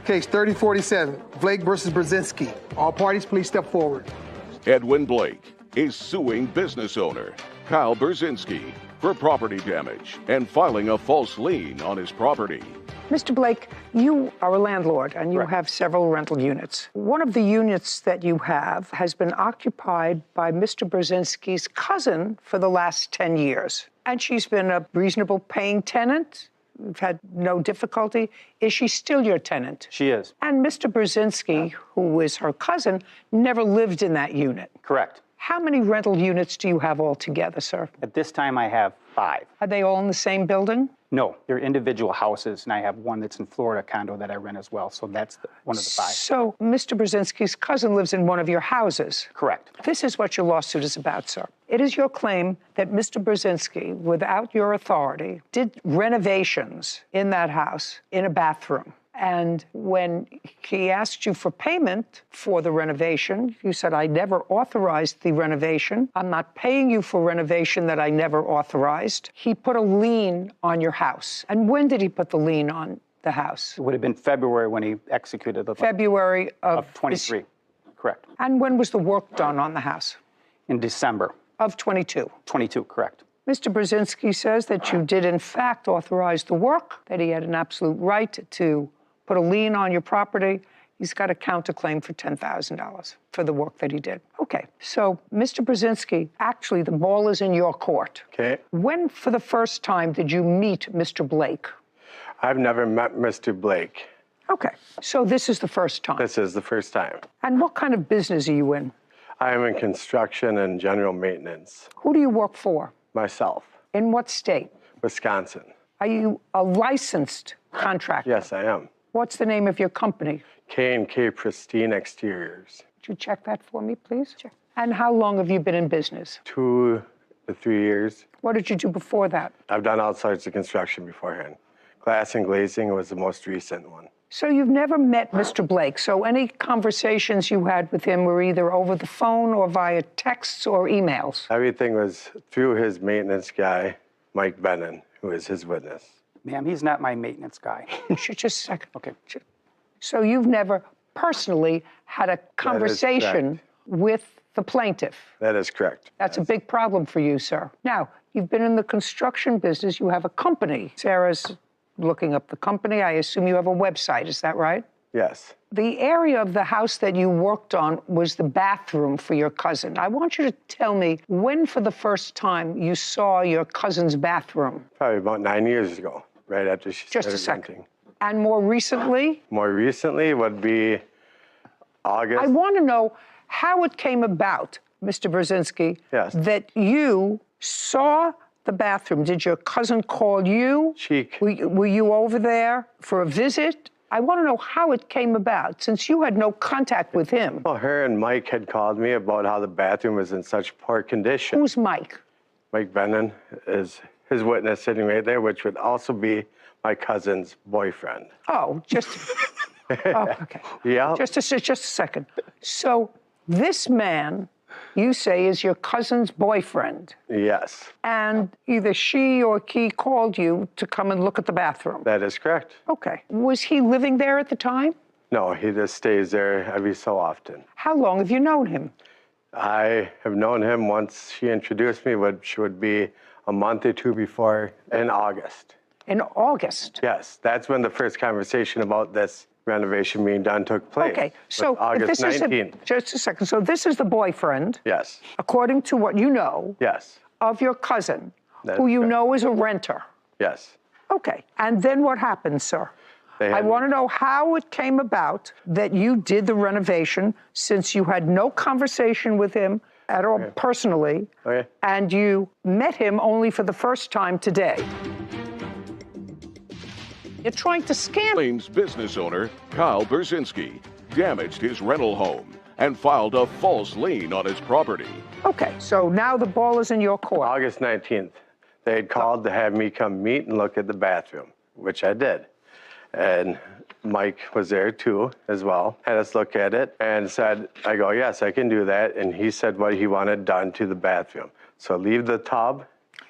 Case 3047, Blake versus Brzezinski. All parties, please step forward. Edwin Blake is suing business owner Kyle Brzezinski for property damage and filing a false lien on his property. Mr. Blake, you are a landlord and you Correct. have several rental units. One of the units that you have has been occupied by Mr. Brzezinski's cousin for the last 10 years. And she's been a reasonable paying tenant. We've had no difficulty. Is she still your tenant? She is. And Mr. Brzezinski, who is her cousin, never lived in that unit. Correct. How many rental units do you have altogether, sir? At this time, I have 5. Are they all in the same building? No, they're individual houses, and I have one that's in Florida condo that I rent as well, so that's one of the 5. So Mr. Brzezinski's cousin lives in one of your houses? Correct. This is what your lawsuit is about, sir. It is your claim that Mr. Brzezinski, without your authority, did renovations in that house in a bathroom. And when he asked you for payment for the renovation, you said, I never authorized the renovation. I'm not paying you for renovation that I never authorized. He put a lien on your house. And when did he put the lien on the house? It would have been February when he executed the February of 23. Correct. And when was the work done on the house? In December. Of 22. 22, correct. Mr. Brzezinski says that you did, in fact, authorize the work, that he had an absolute right to put a lien on your property. He's got a counterclaim for $10,000 for the work that he did. Okay, so Mr. Brzezinski, actually the ball is in your court. Okay. When, for the first time, did you meet Mr. Blake? I've never met Mr. Blake. Okay, so this is the first time. This is the first time. And what kind of business are you in? I am in construction and general maintenance. Who do you work for? Myself. In what state? Wisconsin. Are you a licensed contractor? Yes, I am. What's the name of your company? K&K Pristine Exteriors. Could you check that for me, please? Sure. And how long have you been in business? 2 to 3 years. What did you do before that? I've done all sorts of construction beforehand. Glass and glazing was the most recent one. So you've never met Mr. Blake, so any conversations you had with him were either over the phone or via texts or emails? Everything was through his maintenance guy, Mike Bennon, who is his witness. Ma'am, he's not my maintenance guy. Just a second. Okay. So you've never personally had a conversation with the plaintiff? That is correct. That's a big problem for you, sir. Now, you've been in the construction business. You have a company. Sarah's looking up the company. I assume you have a website. Is that right? Yes. The area of the house that you worked on was the bathroom for your cousin. I want you to tell me when, for the first time, you saw your cousin's bathroom. Probably about 9 years ago, right after she started Just a second. renting. And more recently? More recently would be August. I want to know how it came about, Mr. Brzezinski, Yes. that you saw the bathroom. Did your cousin call you? Were you over there for a visit? I want to know how it came about, since you had no contact with him. Well, her and Mike had called me about how the bathroom was in such poor condition. Who's Mike? Mike Bennon is his witness sitting right there, which would also be my cousin's boyfriend. Oh, just... oh, okay. Yeah. Just a second. So this man, you say, is your cousin's boyfriend. Yes. And either she or he called you to come and look at the bathroom. That is correct. Okay. Was he living there at the time? No, he just stays there every so often. How long have you known him? I have known him once she introduced me, which would be a month or 2 before, in August. In August? Yes, that's when the first conversation about this renovation being done took place. Okay, so August 19th. Just a second. So this is the boyfriend. Yes. According to what you know. Yes. Of your cousin, That who is you correct. know is a renter. Yes. Okay, and then what happened, sir? I want to know how it came about that you did the renovation, since you had no conversation with him at all personally, and you met him only for the first time today. You're trying to scam. Claims business owner Kyle Brzezinski damaged his rental home and filed a false lien on his property. Okay, so now the ball is in your court. August 19th, they had called to have me come meet and look at the bathroom, which I did. And Mike was there too, as well, had us look at it and said, I go, yes, I can do that. And he said what he wanted done to the bathroom. So leave the tub.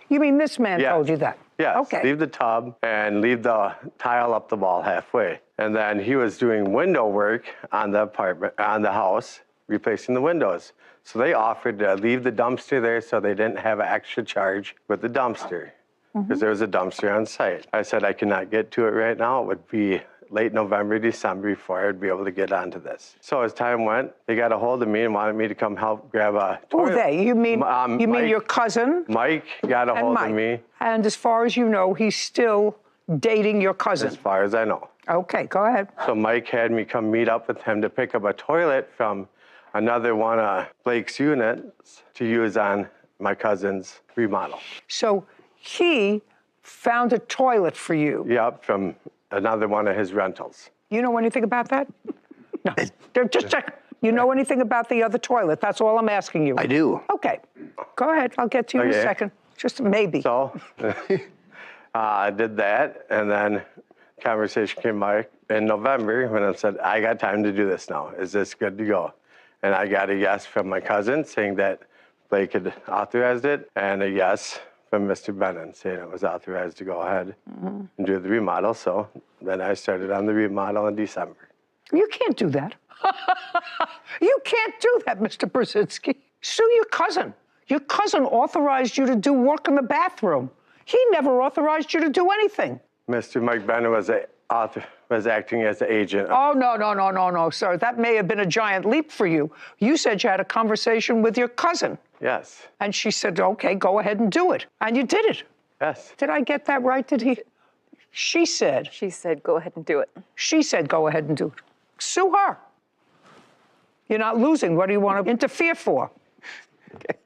You mean this man told you that? Yes, Okay. leave the tub and leave the tile up the wall halfway. And then he was doing window work on the apartment, on the house, replacing the windows. So they offered to leave the dumpster there so they didn't have an extra charge with the dumpster, because there was a dumpster on site. I said I could not get to it right now. It would be late November, December before I'd be able to get onto this. So as time went, they got a hold of me and wanted me to come help grab a toilet. Who they? You mean Mike, your cousin? Mike got a hold of me. And as far as you know, he's still dating your cousin. As far as I know. Okay, go ahead. So Mike had me come meet up with him to pick up a toilet from another one of Blake's units to use on my cousin's remodel. So he found a toilet for you. Yep, from another one of his rentals. You know anything about that? No, just check. You know anything about the other toilet? That's all I'm asking you. I do. Okay, go ahead. I'll get to you in a second. Just maybe. So I did that, and then conversation came by in November when I said, I got time to do this now. Is this good to go? And I got a yes from my cousin saying that Blake had authorized it, and a yes from Mr. Bennett saying it was authorized to go ahead and do the remodel. So then I started on the remodel in December. You can't do that. You can't do that, Mr. Brzezinski. Sue your cousin. Your cousin authorized you to do work in the bathroom. He never authorized you to do anything. Mr. Mike Bennett was acting as the agent. Oh, no, sir. That may have been a giant leap for you. You said you had a conversation with your cousin. Yes. And she said, okay, go ahead and do it. And you did it. Yes. Did I get that right? Did he? She said. She said, go ahead and do it. She said, go ahead and do it. Sue her. You're not losing. What do you want to interfere for? Okay.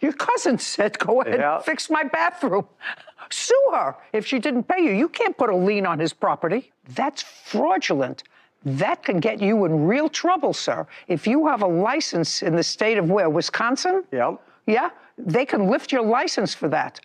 Your cousin said, go ahead and fix my bathroom. Sue her if she didn't pay you. You can't put a lien on his property. That's fraudulent. That can get you in real trouble, sir. If you have a license in the state of where, Wisconsin? Yep. Yeah? They can lift your license for that.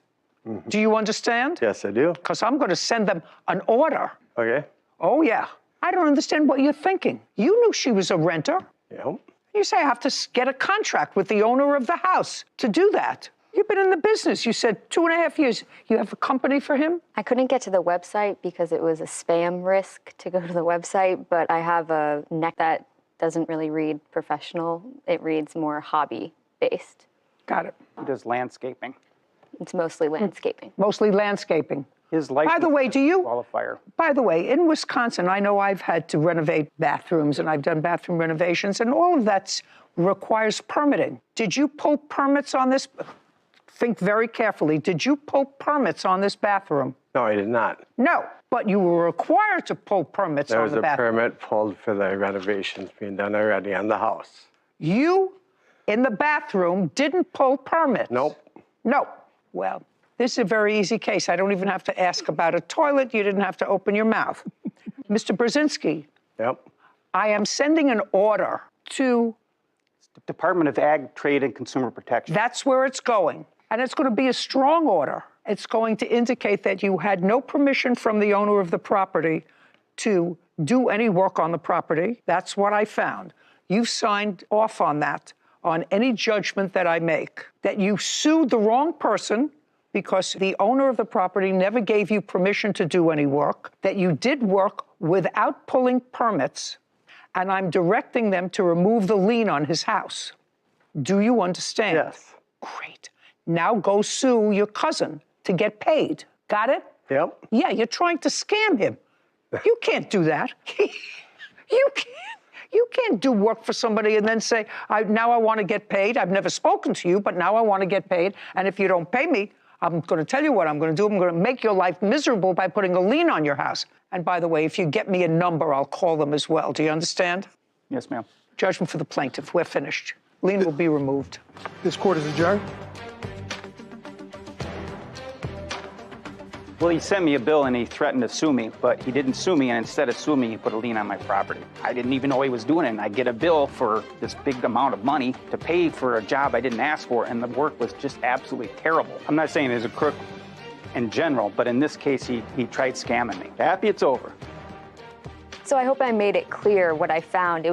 Do you understand? Yes, I do. Because I'm going to send them an order. Okay. Oh, yeah. I don't understand what you're thinking. You knew she was a renter. Yep. You say I have to get a contract with the owner of the house to do that. You've been in the business. You said 2.5 years. You have a company for him? I couldn't get to the website because it was a spam risk to go to the website, but I have a neck that doesn't really read professional. It reads more hobby-based. Got it. He does landscaping. It's mostly landscaping. Mostly landscaping. His license By the way, do you? Qualifier. By the way, in Wisconsin, I know I've had to renovate bathrooms and I've done bathroom renovations, and all of that requires permitting. Did you pull permits on this? Think very carefully. Did you pull permits on this bathroom? No, I did not. No, but you were required to pull permits There on was the a bathroom. permit pulled for the renovations being done already on the house. You, in the bathroom, didn't pull permits? Nope. No. Well, this is a very easy case. I don't even have to ask about a toilet. You didn't have to open your mouth. Mr. Brzezinski, Yep. I am sending an order to... Department of Ag, Trade, and Consumer Protection. That's where it's going. And it's going to be a strong order. It's going to indicate that you had no permission from the owner of the property to do any work on the property. That's what I found. You signed off on that, on any judgment that I make, that you sued the wrong person because the owner of the property never gave you permission to do any work, that you did work without pulling permits, and I'm directing them to remove the lien on his house. Do you understand? Yes. Great. Now go sue your cousin to get paid. Got it? Yep. Yeah, you're trying to scam him. You can't do that. You can't do work for somebody and then say, now I want to get paid. I've never spoken to you, but now I want to get paid. And if you don't pay me, I'm going to tell you what I'm going to do. I'm going to make your life miserable by putting a lien on your house. And by the way, if you get me a number, I'll call them as well. Do you understand? Yes, ma'am. Judgment for the plaintiff. We're finished. Lien will be removed. This court is adjourned. Well, he sent me a bill and he threatened to sue me, but he didn't sue me, and instead of suing me, he put a lien on my property. I didn't even know he was doing it, and I get a bill for this big amount of money to pay for a job I didn't ask for, and the work was just absolutely terrible. I'm not saying he's a crook in general, but in this case, he tried scamming me. Happy it's over. So I hope I made it clear what I found.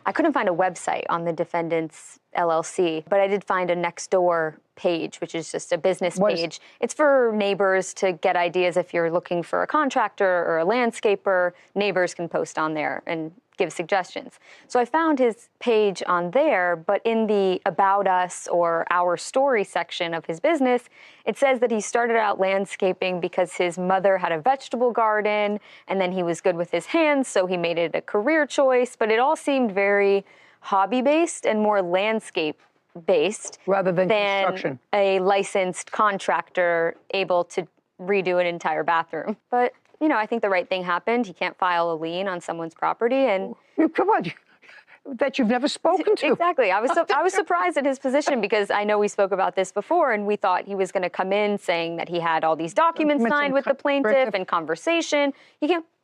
I couldn't find a website on the defendant's LLC, but I did find a Nextdoor page, which is just a business page. It's for neighbors to get ideas. If you're looking for a contractor or a landscaper, neighbors can post on there and give suggestions. So I found his page on there, but in the About Us or Our Story section of his business, it says that he started out landscaping because his mother had a vegetable garden, and then he was good with his hands, so he made it a career choice. But it all seemed very hobby-based and more landscape-based rather than construction. A licensed contractor able to redo an entire bathroom. But you know, I think the right thing happened. He can't file a lien on someone's property, and come on, that you've never spoken to. Exactly. I was surprised at his position because I know we spoke about this before, and we thought he was going to come in saying that he had all these documents signed with the plaintiff and conversation.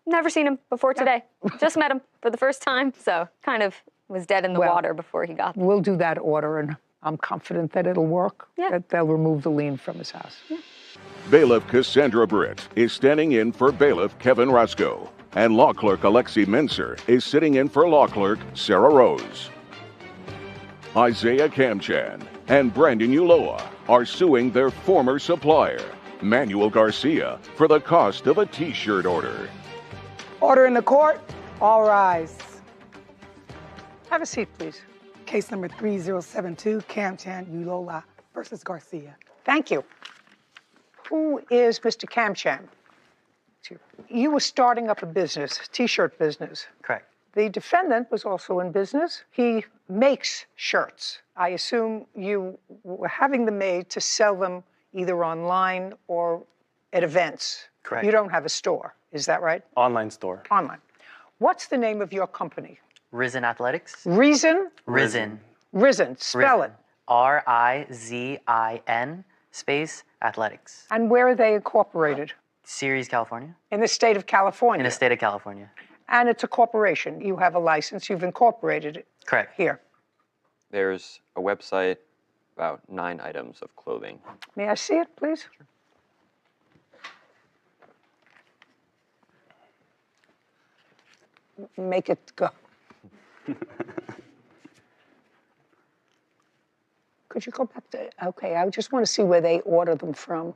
Never seen him before today. Just met him for the first time, so kind of was dead in the water before he got there. We'll do that order, and I'm confident that it'll work. Yeah. That they'll remove the lien from his house. Yeah. Bailiff Cassandra Britt is standing in for Bailiff Kevin Rasco, and Law Clerk Alexi Mincer is sitting in for Law Clerk Sarah Rose. Isaiah Kamchan and Brandon Uloa are suing their former supplier, Manuel Garcia, for the cost of a T-shirt order. Order in the court. All rise. Have a seat, please. Case number 3072, Kamchan Ulola versus Garcia. Thank you. Who is Mr. Kamchan? You were starting up a business, T-shirt business. Correct. The defendant was also in business. He makes shirts. I assume you were having them made to sell them either online or at events. Correct. You don't have a store, is that right? Online store. Online. What's the name of your company? Risen Athletics. Reason? Risen. Risen. Spell it. RIZIN space athletics. And where are they incorporated? Ceres, California. In the state of California. In the state of California. And it's a corporation. You have a license. You've incorporated it. Correct. Here. There's a website, about 9 items of clothing. May I see it, please? Sure. Make it go. Could you go back to, okay, I just want to see where they order them from.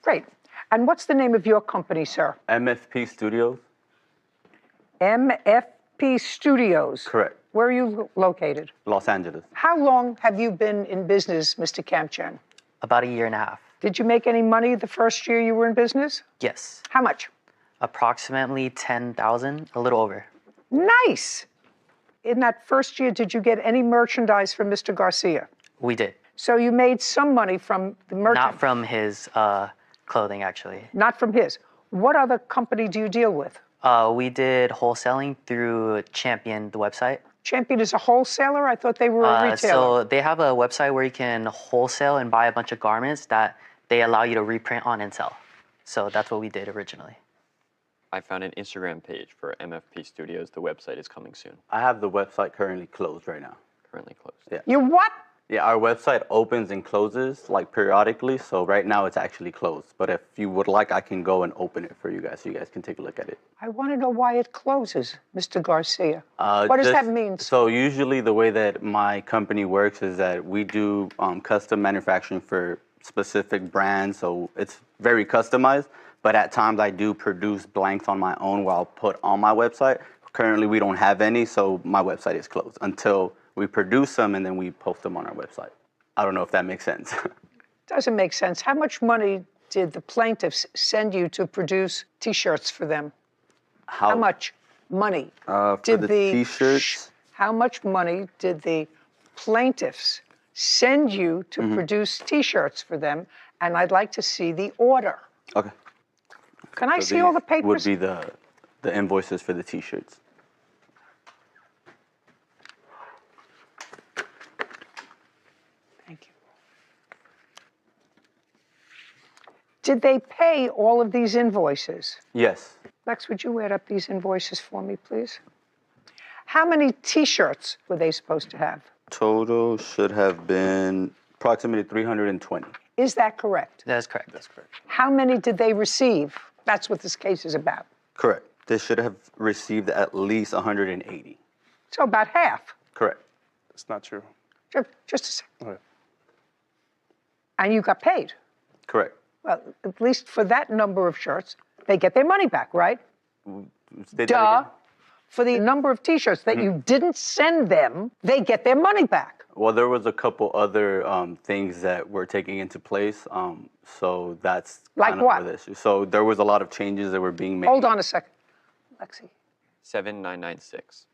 Great. And what's the name of your company, sir? MFP Studios. MFP Studios. Correct. Where are you located? Los Angeles. How long have you been in business, Mr. Kamchan? About a year and a half. Did you make any money the first year you were in business? Yes. How much? Approximately 10,000, a little over. Nice. In that first year, did you get any merchandise from Mr. Garcia? We did. So you made some money from the merchandise? Not from his clothing, actually. Not from his. What other company do you deal with? We did wholesaling through Champion, the website. Champion is a wholesaler? I thought they were a retailer. So they have a website where you can wholesale and buy a bunch of garments that they allow you to reprint on and sell. So that's what we did originally. I found an Instagram page for MFP Studios. The website is coming soon. I have the website currently closed right now. Currently closed. Yeah. You what? Yeah, our website opens and closes like periodically. So right now it's actually closed. But if you would like, I can go and open it for you guys so you guys can take a look at it. I want to know why it closes, Mr. Garcia. What does that mean? So usually the way that my company works is that we do custom manufacturing for specific brands. So it's very customized. But at times I do produce blanks on my own where I'll put on my website. Currently we don't have any, so my website is closed until we produce them and then we post them on our website. I don't know if that makes sense. Doesn't make sense. How much money did the plaintiffs send you to produce T-shirts for them? How much money for the T-shirts? How much money did the plaintiffs send you to produce T-shirts for them? And I'd like to see the order. Okay. Can I see all the papers? Would be the invoices for the T-shirts. Thank you. Did they pay all of these invoices? Yes. Lex, would you add up these invoices for me, please? How many T-shirts were they supposed to have? Total should have been approximately 320. Is that correct? That is correct. That's correct. How many did they receive? That's what this case is about. Correct. They should have received at least 180. So about half. Correct. It's not true. Just a second. Okay. And you got paid. Correct. Well, at least for that number of shirts, they get their money back, right? State that Duh. again. For the number of T-shirts that you didn't send them, they get their money back. Well, there was a couple other things that were taking into place, so that's Like kind of what? the issue. So there was a lot of changes that were being made. Hold on a second. Lexi. 7996.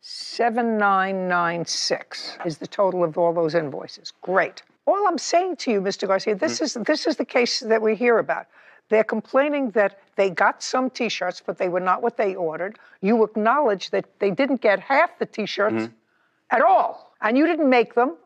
7996 is the total of all those invoices. Great. All I'm saying to you, Mr. Garcia, this is the case that we hear about. They're complaining that they got some T-shirts, but they were not what they ordered. You acknowledge that they didn't get half the T-shirts at all, and you didn't make them,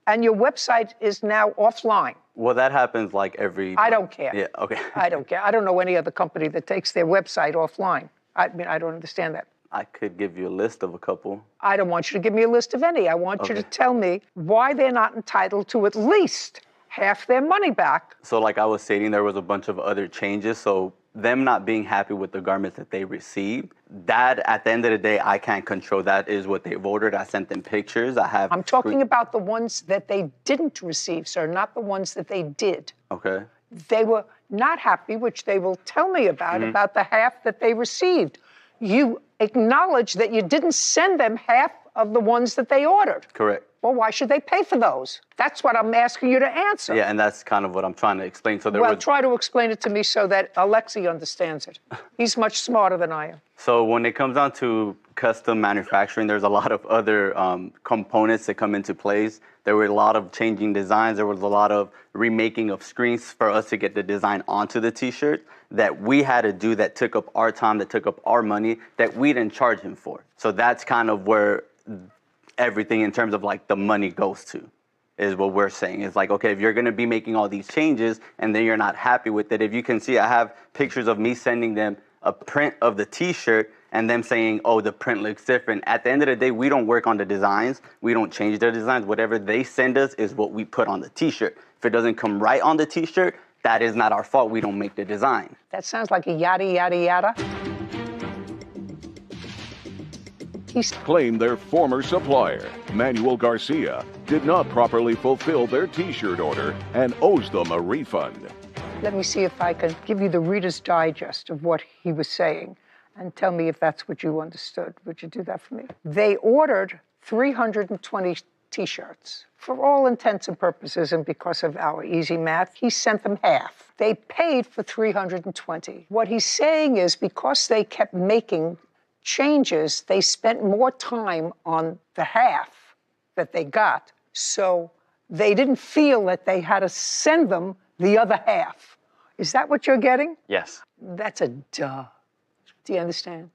and your website is now offline. Well, that happens like every... I don't care. Yeah, okay. I don't care. I don't know any other company that takes their website offline. I mean, I don't understand that. I could give you a list of a couple. I don't want you to give me a list of any. I want you to tell me why they're not entitled to at least half their money back. So like I was stating, there was a bunch of other changes. So them not being happy with the garments that they received, that at the end of the day, I can't control. That is what they've ordered. I sent them pictures. I'm talking about the ones that they didn't receive, sir, not the ones that they did. Okay. They were not happy, which they will tell me about the half that they received. You acknowledge that you didn't send them half of the ones that they ordered. Correct. Well, why should they pay for those? That's what I'm asking you to answer. Yeah, and that's kind of what I'm trying to explain. So try to explain it to me so that Alexi understands it. He's much smarter than I am. So when it comes down to custom manufacturing, there's a lot of other components that come into place. There were a lot of changing designs. There was a lot of remaking of screens for us to get the design onto the T-shirt that we had to do, that took up our time, that took up our money, that we didn't charge him for. So that's kind of where everything in terms of like the money goes to, is what we're saying. It's like, okay, if you're gonna be making all these changes and then you're not happy with it, if you can see, I have pictures of me sending them a print of the T-shirt and them saying, oh, the print looks different. At the end of the day, we don't work on the designs. We don't change their designs. Whatever they send us is what we put on the T-shirt. If it doesn't come right on the T-shirt, that is not our fault. We don't make the design. That sounds like a yada, yada, yada. Claimed their former supplier, Manuel Garcia, did not properly fulfill their T-shirt order and owes them a refund. Let me see if I can give you the Reader's Digest of what he was saying and tell me if that's what you understood. Would you do that for me? They ordered 320 T-shirts. For all intents and purposes, and because of our easy math, he sent them half. They paid for 320. What he's saying is because they kept making changes, they spent more time on the half that they got, so they didn't feel that they had to send them the other half. Is that what you're getting? Yes. That's a duh. Do you understand?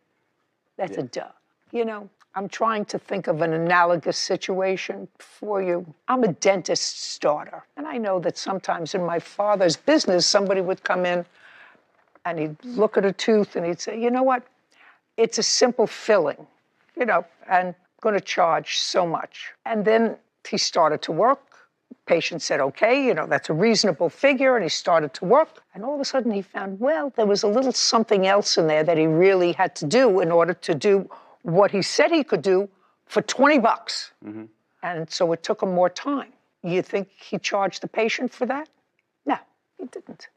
That's a duh. You know, I'm trying to think of an analogous situation for you. I'm a dentist's daughter, and I know that sometimes in my father's business, somebody would come in and he'd look at a tooth and he'd say, you know what? It's a simple filling, you know, and I'm going to charge so much. And then he started to work. Patient said, okay, you know, that's a reasonable figure. And he started to work. And all of a sudden he found, well, there was a little something else in there that he really had to do in order to do what he said he could do for 20 bucks. And so it took him more time. You think he charged the patient for that? No, he didn't.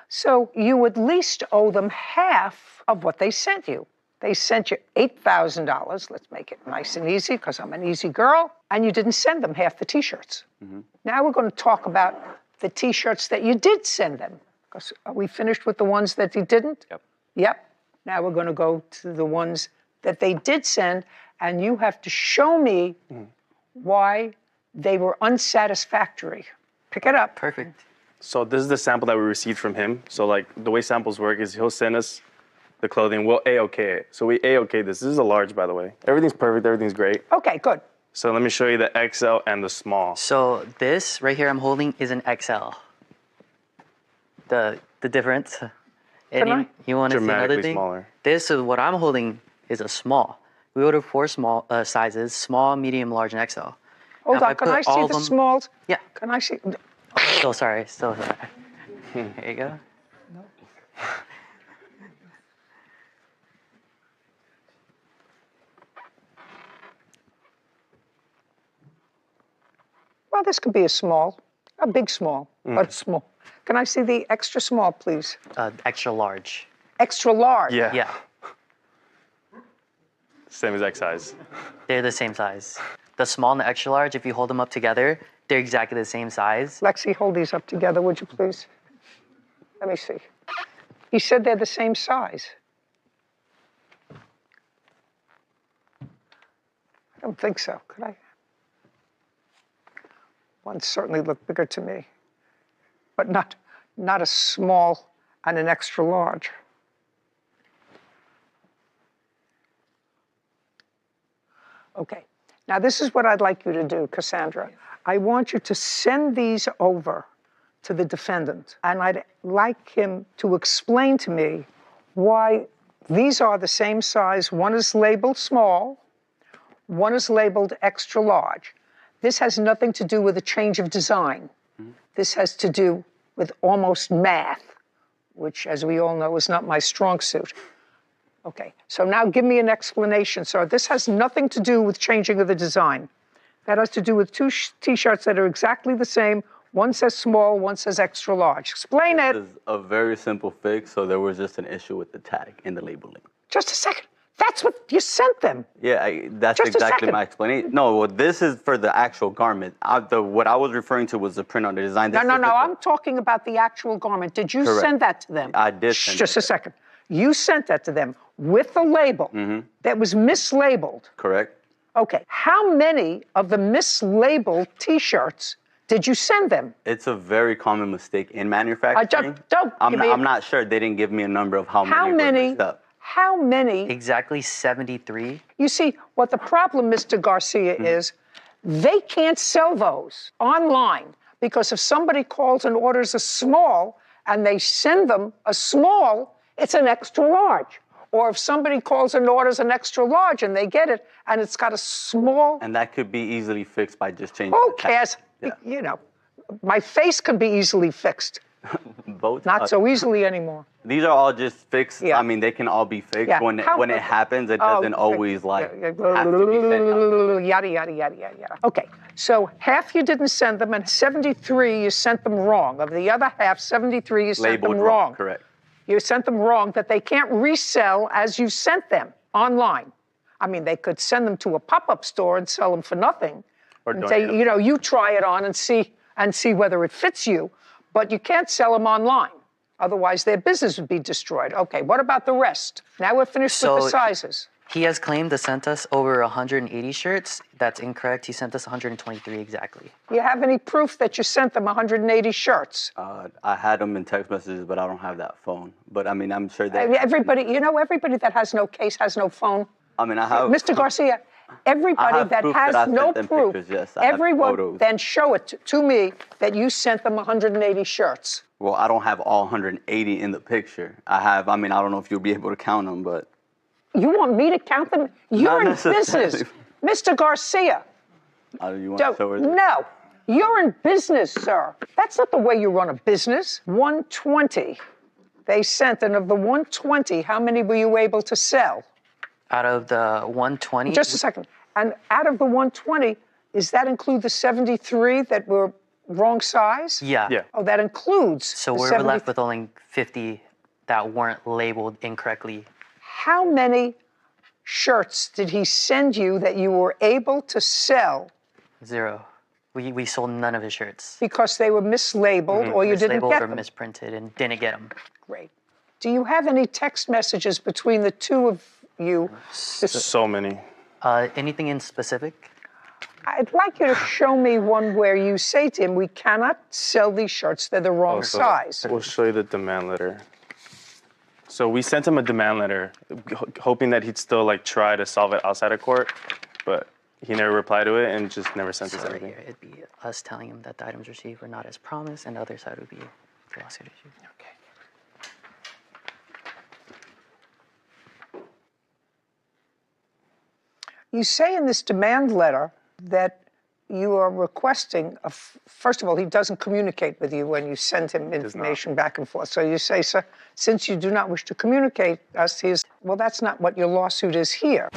So you at least owe them half of what they sent you. They sent you $8,000. Let's make it nice and easy because I'm an easy girl. And you didn't send them half the T-shirts. Now we're going to talk about the T-shirts that you did send them. Because are we finished with the ones that you didn't? Yep. Now we're going to go to the ones that they did send. And you have to show me why they were unsatisfactory. Pick it up. Perfect. So this is the sample that we received from him. So like the way samples work is he'll send us the clothing, we'll A-OK it. So we A-OK this. This is a large, by the way. Everything's perfect, everything's great. Okay, good. So let me show you the XL and the small. So this right here I'm holding is an XL. The difference. And you want to see another thing? Smaller. This is what I'm holding is a small. We ordered 4 small sizes: small, medium, large, and XL. Hold on, can I see the smalls? Yeah. Can I see? Still sorry. Here you go. Well, this could be a small, a big small, but small. Can I see the extra small, please? Extra large. Extra large? Yeah. Yeah, Same exact size. they're the same size. The small and the extra large, if you hold them up together, they're exactly the same size. Lexi, hold these up together, would you please? Let me see. He said they're the same size. I don't think so. Could I? One certainly looked bigger to me, but not a small and an extra large. Okay. Now, this is what I'd like you to do, Cassandra. I want you to send these over to the defendant, and I'd like him to explain to me why these are the same size. One is labeled small, one is labeled extra large. This has nothing to do with a change of design. This has to do with almost math, which, as we all know, is not my strong suit. Okay, so now give me an explanation, sir. This has nothing to do with changing of the design. That has to do with two T-shirts that are exactly the same. One says small, one says extra large. Explain it. This is a very simple fix, so there was just an issue with the tag in the labeling. Just a second. That's what you sent them. Yeah, that's Just a exactly second. my explanation. No, well, this is for the actual garment. What I was referring to was the print on the design. No, This no, is no, the- I'm talking about the actual garment. Did you Correct. send that to them? I did send Just it a to them. second. You sent that to them with the label that was mislabeled. Correct. Okay, how many of the mislabeled T-shirts did you send them? It's a very common mistake in manufacturing. don't give me a- I'm not sure. They didn't give me a number of how How many were many? mixed up. How many? Exactly 73. You see, what the problem, Mr. Garcia, is they can't sell those online because if somebody calls and orders a small and they send them a small, it's an extra large. Or if somebody calls and orders an extra large and they get it and it's got a small, And that could be easily fixed by just changing who the tag. cares? Yeah. You know, my face can be easily fixed. Both. Not so easily anymore. These are all just fixed. Yeah. I mean, they can all be fixed. Yeah. When it happens, it Oh, doesn't okay. always like Yeah, have to be sent out. Yada, yada, yada, yada, yada. Okay, so half you didn't send them and 73 you sent them wrong. Of the other half, 73 you sent Labeled them wrong. wrong. Correct. You sent them wrong that they can't resell as you sent them online. I mean, they could send them to a pop-up store and sell them for nothing. Or And donate say, them. you know, you try it on and see whether it fits you, but you can't sell them online. Otherwise, their business would be destroyed. Okay, what about the rest? Now we're finished with the So- sizes. He has claimed to sent us over 180 shirts. That's incorrect. He sent us 123 exactly. Do you have any proof that you sent them 180 shirts? I had them in text messages, but I don't have that phone. But I mean, I'm sure I that. mean, everybody that has no case has no phone. I mean, I have. Mr. Garcia, everybody have that proof has that I no sent them proof, pictures, yes. I have everyone photos. then show it to me that you sent them 180 shirts. Well, I don't have all 180 in the picture. I mean, I don't know if you'll be able to count them, but. You want me to count them? You're in necessarily. business. Mr. Garcia. You want to show her? No, you're in business, sir. That's not the way you run a business. 120 they sent, and of the 120, how many were you able to sell? Out of the 120, Just a second. And out of the 120, does that include the 73 that were wrong size? yeah. Yeah. Oh, that includes So the we're 70 left with only 50 that weren't labeled incorrectly. How many shirts did he send you that you were able to sell 0. We sold none of his shirts. because they were mislabeled or you didn't Mislabeled get or them? misprinted and didn't get them. Great. Do you have any text messages between the two of you? So many. Anything in specific? I'd like you to show me one where you say to him, we cannot sell these shirts, they're the wrong So size. We'll show you the demand letter. So we sent him a demand letter, hoping that he'd still like try to solve it outside of court, but he never replied to it and just never sent us So anything. here it'd be us telling him that the items received were not as promised, and the other side would be the lawsuit issue. Okay. You say in this demand letter that you are requesting, first of all, he doesn't communicate with you when you send him information back and forth. So you say, sir, since you do not wish to communicate us, well, that's not what your lawsuit is here.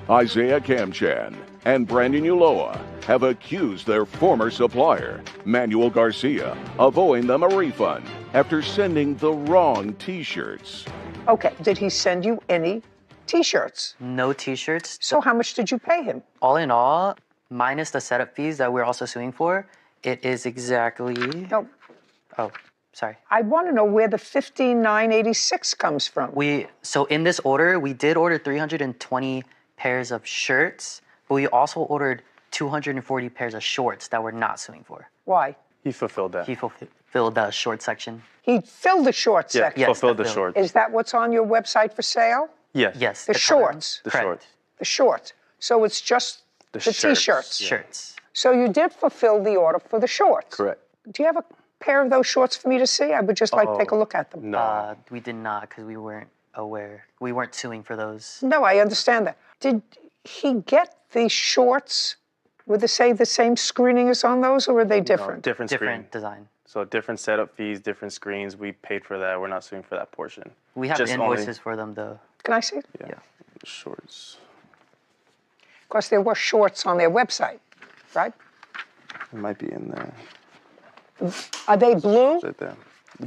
Isaiah Kamchan and Brandon Ulloa have accused their former supplier, Manuel Garcia, of owing them a refund after sending the wrong T-shirts. Okay, did he send you any T-shirts? No T-shirts. So how much did you pay him? All in all, minus the setup fees that we're also suing for, it is exactly... No. Oh, sorry. I want to know where the $15,986 comes from. So in this order, we did order 320 pairs of shirts, but we also ordered 240 pairs of shorts that we're not suing for. Why? He fulfilled that. He fulfilled the short section. He filled the short Yeah, section. fulfilled the shorts. Is that what's on your website for sale? Yes. Yes. The shorts. The Correct. shorts. The shorts. So it's just the shirts. T-shirts. Yeah. Shirts. So you did fulfill the order for the shorts. Correct. Do you have a pair of those shorts for me to see? I would just like to take a look at them. No. We did not because we weren't aware. We weren't suing for those. No, I understand that. Did he get the shorts with the same screening as on those, or are they different? Different screen. Different design. So different setup fees, different screens. We paid for that. We're not suing for that portion. We have Just invoices only- for them though. Can I see? Yeah. Shorts. Of course, there were shorts on their website, right? It might be in there. Are they blue? Right there.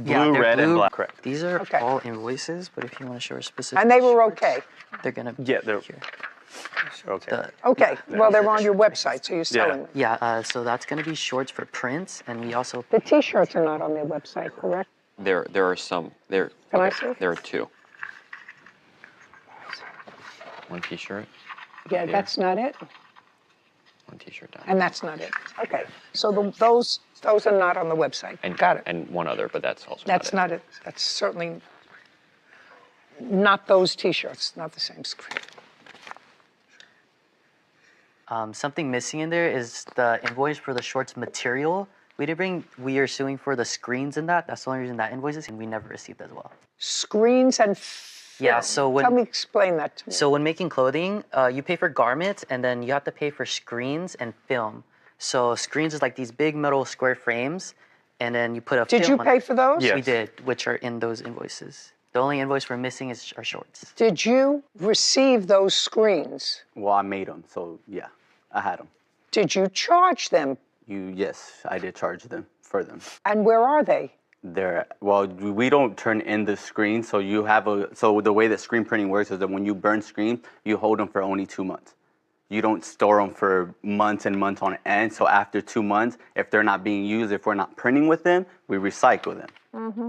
Yeah, Blue, they're red, and blue. black. Correct. These are Okay. all invoices, but if you want to show a specific And they were shorts, okay? They're gonna Yeah, they're here. okay. The- Okay, well, they're on your website, so you're selling them. Yeah, so that's gonna be shorts for prints, and we also The T-shirts are not on their website, correct? There are some. There. Can I okay, see? There are two. One T-shirt, Yeah, that's not it, one T-shirt down, and that's not it. Okay, so those are not on the website. and Got it. and one other, but that's also That's not not it. That's certainly not those T-shirts, not the same screen. something missing in there is the invoice for the shorts material. We are suing for the screens in that. That's the only reason that invoice is, and we never received as well. Screens and Yeah, film. so when- Tell me, explain that to me. So when making clothing, you pay for garments, and then you have to pay for screens and film. So screens is like these big metal square frames, and then you put a Did film you on- pay for those? Yes. We did, which are in those invoices. The only invoice we're missing is our shorts. Did you receive those screens? Well, I made them, so yeah, I had them. Did you charge them? Yes, I did charge them for them. And where are they? Well, we don't turn in the screen, so so the way that screen printing works is that when you burn screen, you hold them for only 2 months. You don't store them for months and months on end. So after 2 months, if they're not being used, if we're not printing with them, we recycle them. Mm-hmm.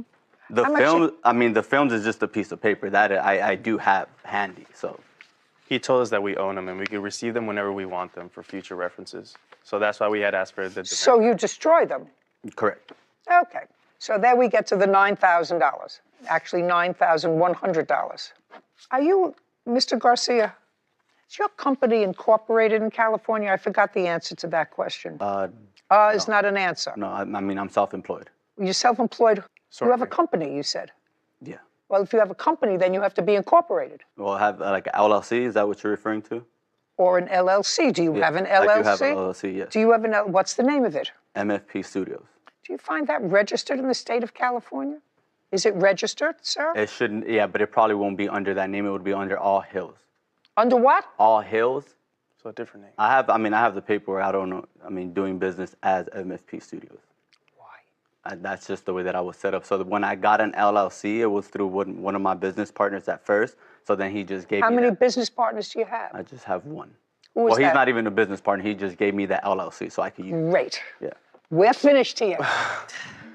The films is just a piece of paper that I do have handy. So He told us that we own them and we could receive them whenever we want them for future references. So that's why we had asked for the demand. So you destroy them? correct. Okay. So there we get to the $9,000. Actually, $9,100. Are you, Mr. Garcia, is your company incorporated in California? I forgot the answer to that question. Is not an answer. No, I mean I'm self-employed. You're self-employed. You have a Sorry. company, you said. Yeah. Well, if you have a company, then you have to be incorporated. Well, I have like an LLC. Is that what you're referring to? Or an LLC. Do you have an LLC? I do have an LLC. Yes. Do you have what's the name of it? MFP Studios. Do you find that registered in the state of California? Is it registered, sir? It shouldn't. Yeah, but it probably won't be under that name. It would be under All Hills. Under what? All Hills. So a different name. I have the paperwork. I don't know. Doing business as MFP Studios. Why? That's just the way that I was set up. So when I got an LLC, it was through one of my business partners at first. So then he just gave me How many that. business partners do you have? I just have one. Who is Well, he's that? not even a business partner. He just gave me the LLC so I could use it. Great. Yeah. We're finished here.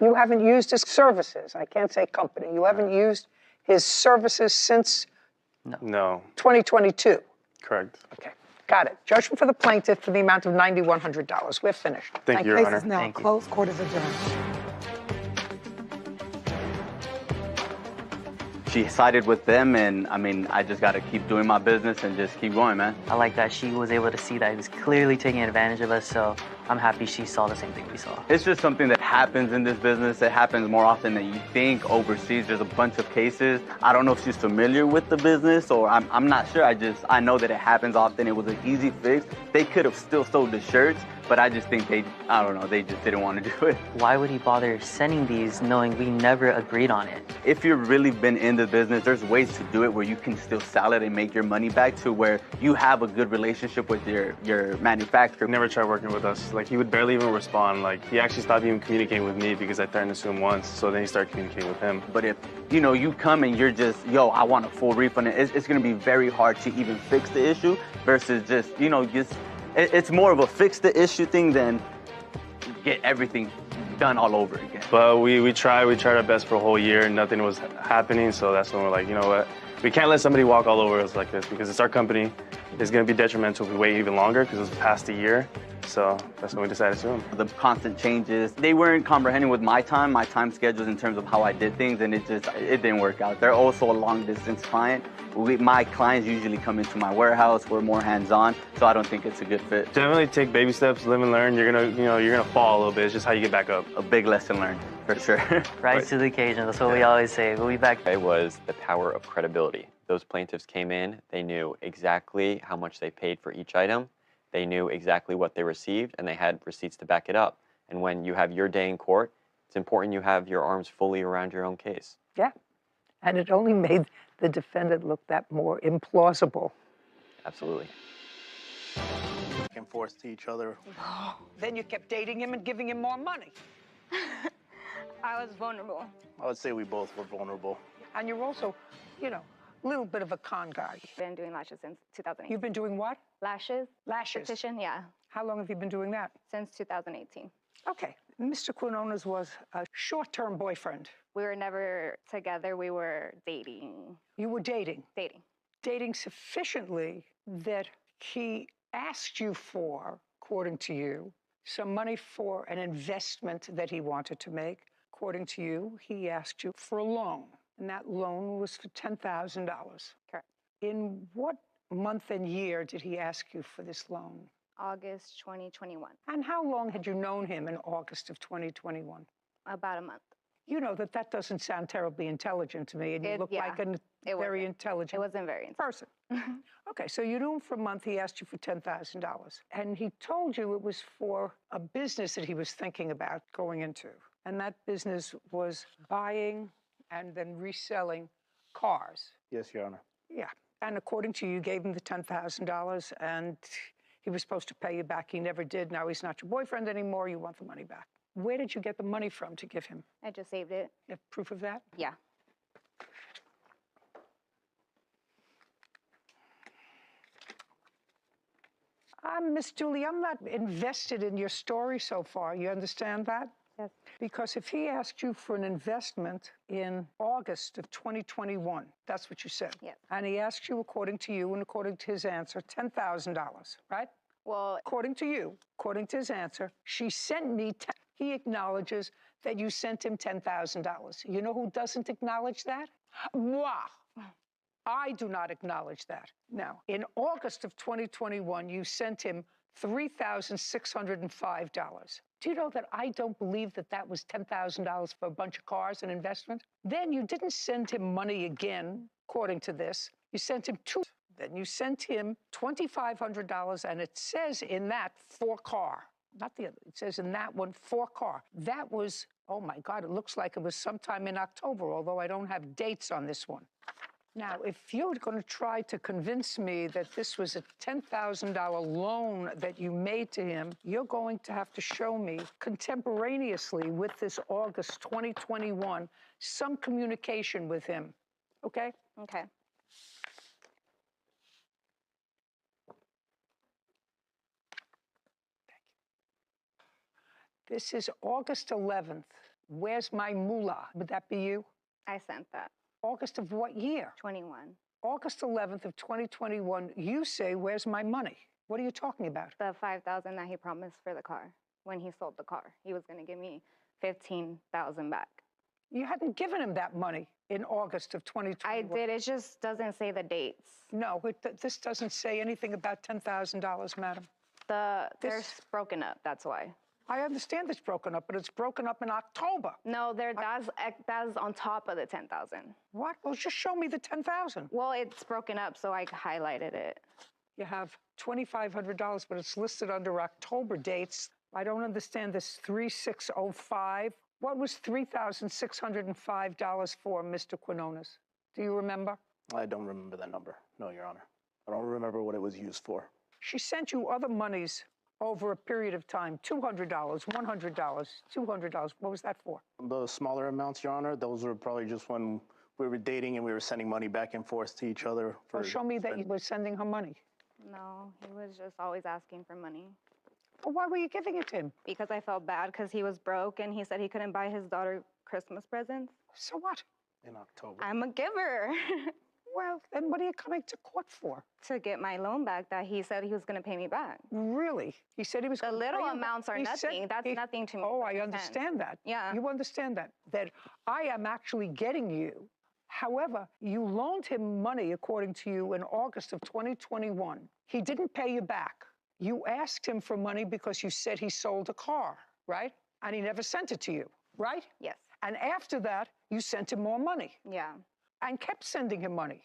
You haven't used his services. I can't say company. You haven't used his services since No, 2022. correct. Okay, got it. Judgment for the plaintiff for the amount of $9,100. We're finished. Thank you, Your Case Honor. is now Thank you. closed. Court is adjourned. She sided with them, and I just got to keep doing my business and just keep going, man. I like that she was able to see that he was clearly taking advantage of us, so I'm happy she saw the same thing we saw. It's just something that happens in this business. It happens more often than you think. Overseas, there's a bunch of cases. I don't know if she's familiar with the business, or I'm not sure. I know that it happens often. It was an easy fix. They could have still sold the shirts, but I just think they just didn't want to do it. Why would he bother sending these knowing we never agreed on it? If you've really been in the business, there's ways to do it where you can still sell it and make your money back, to where you have a good relationship with your manufacturer. Never tried working with us. Like, he would barely even respond. Like, he actually stopped even communicating with me because I threatened to sue him once. So then he started communicating with him. But if, you come and you're just, I want a full refund, it's going to be very hard to even fix the issue versus just, it's more of a fix the issue thing than get everything done all over again. But we tried our best for a whole year and nothing was happening. So that's when we're like, you know what? We can't let somebody walk all over us like this because it's our company. It's going to be detrimental if we wait even longer because it was past a year. So that's when we decided to sue him. The constant changes, they weren't comprehending with my time schedules in terms of how I did things, and it didn't work out. They're also a long distance client. My clients usually come into my warehouse. We're more hands-on, so I don't think it's a good fit. Definitely take baby steps, live and learn. You're gonna fall a little bit. It's just how you get back up. A big lesson learned, for sure. Rise to the occasion. That's what we always say. We'll be back. It was the power of credibility. Those plaintiffs came in, they knew exactly how much they paid for each item, they knew exactly what they received, and they had receipts to back it up. And when you have your day in court, it's important you have your arms fully around your own case. Yeah, and it only made the defendant look that more implausible. Absolutely. Back and forth to each other. Then you kept dating him and giving him more money. I was vulnerable. I would say we both were vulnerable. And you're also, a little bit of a con guy. Been doing lashes since 2008. You've been doing what? Lashes. Lashes. Esthetician, yeah. How long have you been doing that? Since 2018. Okay. Mr. Quinones was a short-term boyfriend. We were never together. We were dating. You were dating? Dating. Dating sufficiently that he asked you for, according to you, some money for an investment that he wanted to make. According to you, he asked you for a loan, and that loan was for $10,000. Correct. In what month and year did he ask you for this loan? August 2021. And how long had you known him in August of 2021? About a month. You know that doesn't sound terribly intelligent to me, and you look like a very intelligent It wasn't very person. Okay, so you knew him for a month. He asked you for $10,000, and he told you it was for a business that he was thinking about going into, and that business was buying and then reselling cars. Yes, Your Honor. Yeah, and according to you, you gave him the $10,000, and he was supposed to pay you back. He never did. Now he's not your boyfriend anymore. You want the money back. Where did you get the money from to give him? I just saved it. You have proof of that? Yeah. Miss Julie, I'm not invested in your story so far. You understand that? Yes. Because if he asked you for an investment in August of 2021, that's what you said. Yes. And he asked you, according to you and according to his answer, $10,000, right? Well, according to you, according to his answer, she sent me, he acknowledges that you sent him $10,000. You know who doesn't acknowledge that? Moi. I do not acknowledge that. Now, in August of 2021, you sent him $3,605. Do you know that I don't believe that that was $10,000 for a bunch of cars and investment? Then you didn't send him money again, according to this. You sent him Then you sent him $2,500, and it says in that for car. Not the other. It says in that one for car. That was, oh my God, it looks like it was sometime in October, although I don't have dates on this one. Now, if you're going to try to convince me that this was a $10,000 loan that you made to him, you're going to have to show me contemporaneously with this August 2021 some communication with him. Okay? Okay. This is August 11th. Where's my moolah? Would that be you? I sent that. August of what year? 21. August 11th of 2021, you say, where's my money? What are you talking about? The $5,000 that he promised for the car when he sold the car. He was going to give me $15,000 back. You hadn't given him that money in August of 2021. I did. It just doesn't say the dates. No, this doesn't say anything about $10,000, madam. They're broken up. That's why. I understand it's broken up, but it's broken up in October. No, that's on top of the 10,000. What? Well, just show me the 10,000. Well, it's broken up, so I highlighted it. You have $2,500, but it's listed under October dates. I don't understand this 3605. What was $3,605 for, Mr. Quinones? Do you remember? I don't remember that number, no, Your Honor. I don't remember what it was used for. She sent you other monies over a period of time, $200, $100, $200. What was that for? The smaller amounts, Your Honor, those were probably just when we were dating and we were sending money back and forth to each other. Well, show me that you were sending her money. No, he was just always asking for money. Well, why were you giving it to him? Because I felt bad because he was broke and he said he couldn't buy his daughter Christmas presents. So what? In October. I'm a giver. Well, then what are you coming to court for? To get my loan back that he said he was going to pay me back. Really? He said he was The going to pay little you amounts are nothing. That's nothing to me. Oh, I understand that. Yeah. You understand that. That I am actually getting you. However, you loaned him money, according to you, in August of 2021. He didn't pay you back. You asked him for money because you said he sold a car, right? And he never sent it to you, right? Yes. And after that, you sent him more money. Yeah. And kept sending him money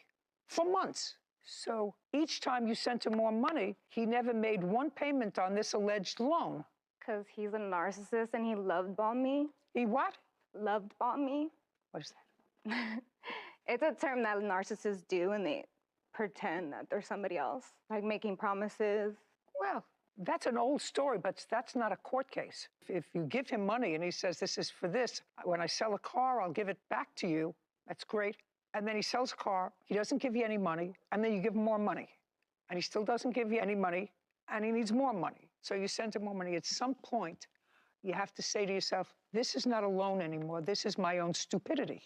for months. So each time you sent him more money, he never made one payment on this alleged loan. Because he's a narcissist and he love-bombed me. He what? Love-bombed me. What is that? It's a term that narcissists do and they pretend that they're somebody else, like making promises. Well, that's an old story, but that's not a court case. If you give him money and he says, this is for this, when I sell a car, I'll give it back to you. That's great. And then he sells a car, he doesn't give you any money, and then you give him more money. And he still doesn't give you any money, and he needs more money. So you send him more money. At some point, you have to say to yourself, this is not a loan anymore. This is my own stupidity.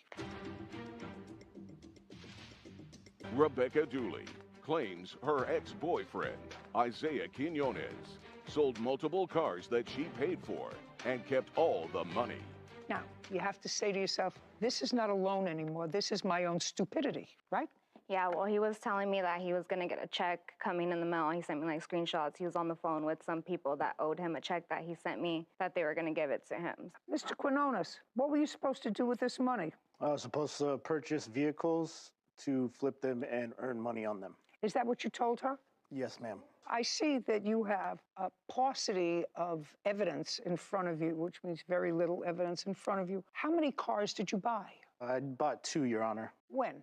Rebecca Dooley claims her ex-boyfriend, Isaiah Quinones, sold multiple cars that she paid for and kept all the money. Now, you have to say to yourself, this is not a loan anymore. This is my own stupidity, right? Yeah, well, he was telling me that he was going to get a check coming in the mail. He sent me, like, screenshots. He was on the phone with some people that owed him a check that he sent me that they were going to give it to him. Mr. Quinones, what were you supposed to do with this money? I was supposed to purchase vehicles to flip them and earn money on them. Is that what you told her? Yes, ma'am. I see that you have a paucity of evidence in front of you, which means very little evidence in front of you. How many cars did you buy? I bought 2, Your Honor. When?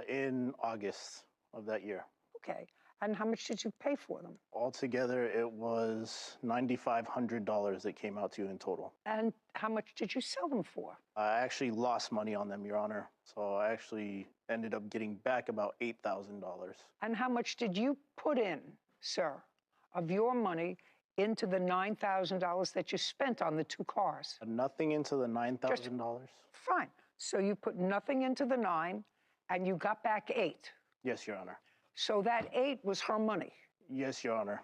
In August of that year. Okay. And how much did you pay for them? Altogether, it was $9,500 that came out to you in total. And how much did you sell them for? I actually lost money on them, Your Honor. So I actually ended up getting back about $8,000. And how much did you put in, sir, of your money into the $9,000 that you spent on the 2 cars? Nothing into the $9,000? Fine. So you put nothing into the 9, and you got back 8. Yes, Your Honor. So that 8 was her money. Yes, Your Honor.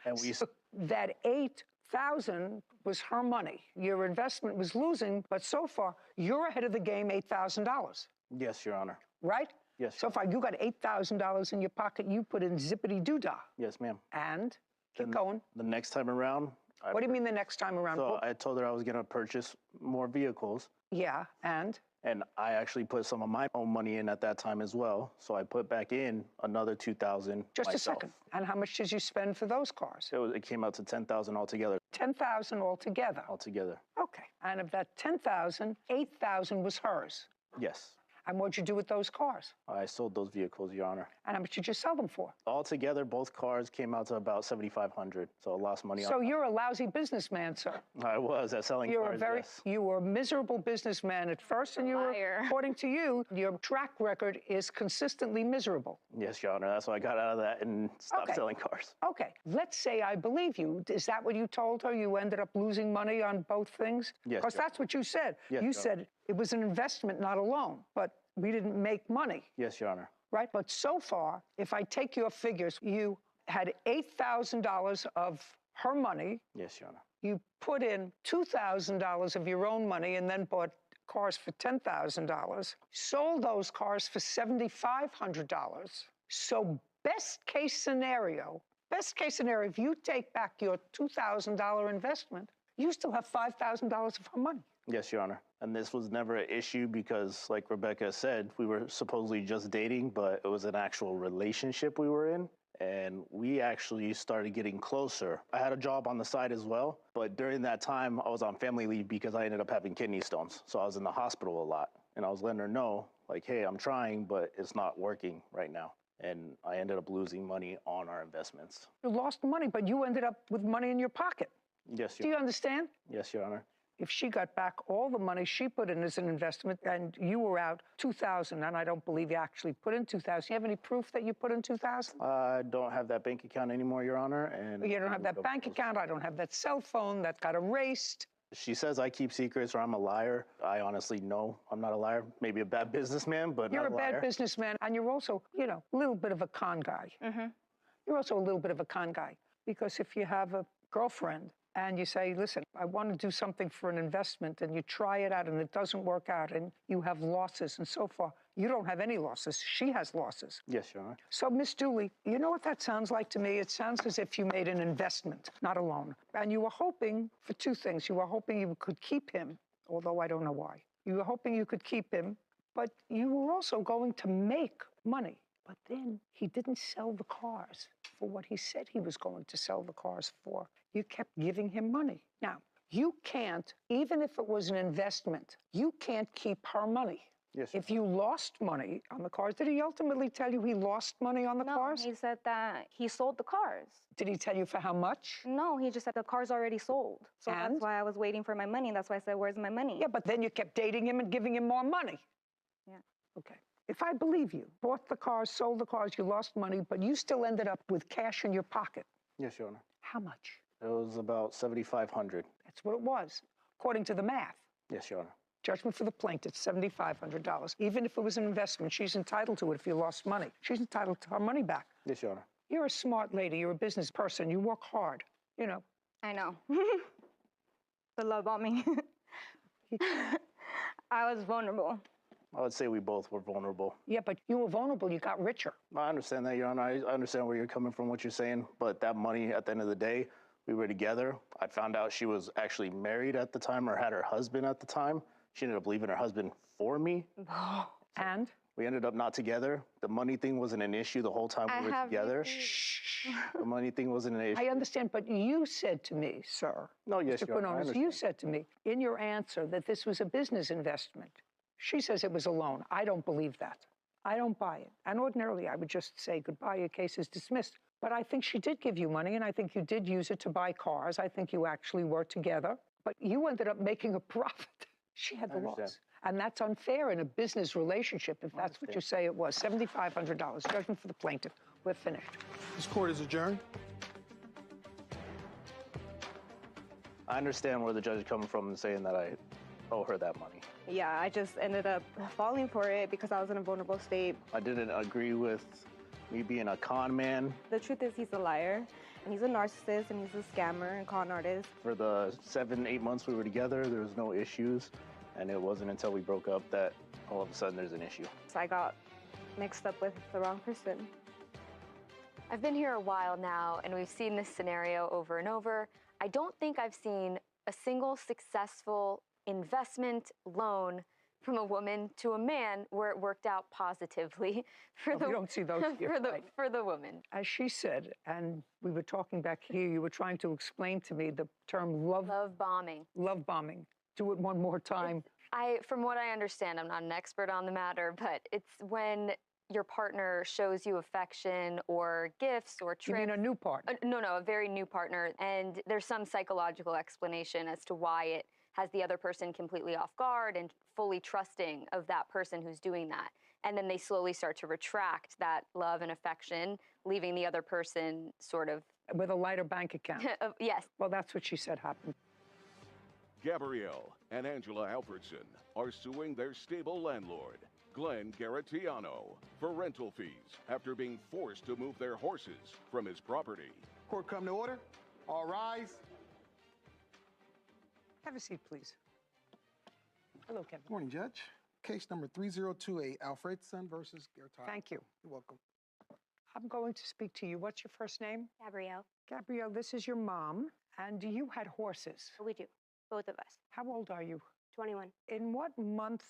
And we. So that 8,000 was her money. Your investment was losing, but so far you're ahead of the game, $8,000. Yes, Your Honor. Right? Yes. So far you got $8,000 in your pocket. You put in zippity-doo-dah. Yes, ma'am. And keep going. The next time around. What do you mean the next time around? So I told her I was going to purchase more vehicles. Yeah, and? And I actually put some of my own money in at that time as well. So I put back in another $2,000 Just myself. a second. And how much did you spend for those cars? It came out to $10,000 altogether. $10,000 altogether? Altogether. Okay. And of that $10,000, $8,000 was hers? Yes. And what'd you do with those cars? I sold those vehicles, Your Honor. And how much did you sell them for? Altogether, both cars came out to about $7,500. So I lost money on So you're a lousy businessman, sir. I was at selling cars, yes. You were a miserable businessman at first, and you were, according to you, your track record is consistently miserable. Yes, Your Honor. That's why I got out of that and stopped selling cars. Okay. Let's say I believe you. Is that what you told her? You ended up losing money on both things? Yes, because that's what you said. Yes, you Your said it was an investment, not a loan. But we didn't make money. Yes, Your Honor. Right? But so far, if I take your figures, you had $8,000 of her money. Yes, Your Honor. You put in $2,000 of your own money and then bought cars for $10,000, sold those cars for $7,500. So best case scenario, Best case scenario, if you take back your $2,000 investment, you still have $5,000 of her money. Yes, Your Honor. And this was never an issue because, like Rebecca said, we were supposedly just dating, but it was an actual relationship we were in. And we actually started getting closer. I had a job on the side as well, but during that time, I was on family leave because I ended up having kidney stones. So I was in the hospital a lot. And I was letting her know, like, hey, I'm trying, but it's not working right now. And I ended up losing money on our investments. You lost money, but you ended up with money in your pocket. Yes, Do you understand? Yes, Your Honor. If she got back all the money she put in as an investment and you were out $2,000, and I don't believe you actually put in $2,000. You have any proof that you put in $2,000? I don't have that bank account anymore, Your Honor. And you don't have that bank account. I don't have that cell phone that got erased. She says I keep secrets or I'm a liar. I honestly know I'm not a liar. Maybe a bad businessman, but you're not a a bad liar. businessman, and you're also, you know, a little bit of a con guy. Mm-hmm. You're also a little bit of a con guy because if you have a girlfriend and you say, listen, I want to do something for an investment, and you try it out and it doesn't work out and you have losses and so far, you don't have any losses. She has losses. Yes, Your Honor. So, Miss Dooley, you know what that sounds like to me? It sounds as if you made an investment, not a loan. And you were hoping for two things. You were hoping you could keep him, although I don't know why. You were hoping you could keep him, but you were also going to make money. But then he didn't sell the cars for what he said he was going to sell the cars for. You kept giving him money. Now, you can't, even if it was an investment, you can't keep her money. Yes. If you lost money on the cars, did he ultimately tell you he lost money on the cars? No, he said that he sold the cars. Did he tell you for how much? No, he just said the car's already sold. So that's why I was waiting for my money. That's why I said, where's my money? Yeah, but then you kept dating him and giving him more money. Yeah. Okay. If I believe you, bought the cars, sold the cars, you lost money, but you still ended up with cash in your pocket. Yes, Your Honor. How much? It was about $7,500. That's what it was, according to the math. Yes, Your Honor. Judgment for the plaintiff, $7,500. Even if it was an investment, she's entitled to it if you lost money. She's entitled to her money back. Yes, Your Honor. You're a smart lady. You're a business person. You work hard, you know. I know. The love bombing. I was vulnerable. I would say we both were vulnerable. Yeah, but you were vulnerable. You got richer. I understand that, Your Honor. I understand where you're coming from, what you're saying. But that money, at the end of the day, we were together. I found out she was actually married at the time or had her husband at the time. She ended up leaving her husband for me. And? We ended up not together. The money thing wasn't an issue the whole time we were together. The money thing wasn't an issue. I understand, but you said to me, sir. No, yes, Mr. Your Honor, I Quinones, you said to me in your answer that this was a business investment. She says it was a loan. I don't believe that. I don't buy it. And ordinarily, I would just say goodbye, your case is dismissed. But I think she did give you money, and I think you did use it to buy cars. I think you actually were together. But you ended up making a profit. She had the loss. And that's unfair in a business relationship, if that's what you say it was. $7,500. Judgment for the plaintiff. We're finished. This court is adjourned. I understand where the judge is coming from and saying that I owe her that money. Yeah, I just ended up falling for it because I was in a vulnerable state. I didn't agree with me being a con man. The truth is he's a liar, and he's a narcissist, and he's a scammer and con artist. For the 7-8 months we were together, there was no issues. And it wasn't until we broke up that all of a sudden there's an issue. So I got mixed up with the wrong person. I've been here a while now, and we've seen this scenario over and over. I don't think I've seen a single successful investment loan from a woman to a man where it worked out positively for we don't see those here, for the woman. As she said, and we were talking back here, you were trying to explain to me the term love bombing. Love bombing. Do it one more time. From what I understand, I'm not an expert on the matter, but it's when your partner shows you affection or gifts or tricks. You mean a new partner? No, a very new partner. And there's some psychological explanation as to why it has the other person completely off guard and fully trusting of that person who's doing that. And then they slowly start to retract that love and affection, leaving the other person sort of... with a lighter bank account. Yes. Well, that's what she said happened. Gabrielle and Angela Alfredson are suing their stable landlord, Glenn Garatiano, for rental fees after being forced to move their horses from his property. Court come to order. All rise. Have a seat, please. Hello, Kevin. Morning, Judge. Case number 3028, Alfredson versus Garatiano. Thank you. You're welcome. I'm going to speak to you. What's your first name? Gabrielle. Gabrielle, this is your mom, and you had horses. We do, both of us. How old are you? 21. In what month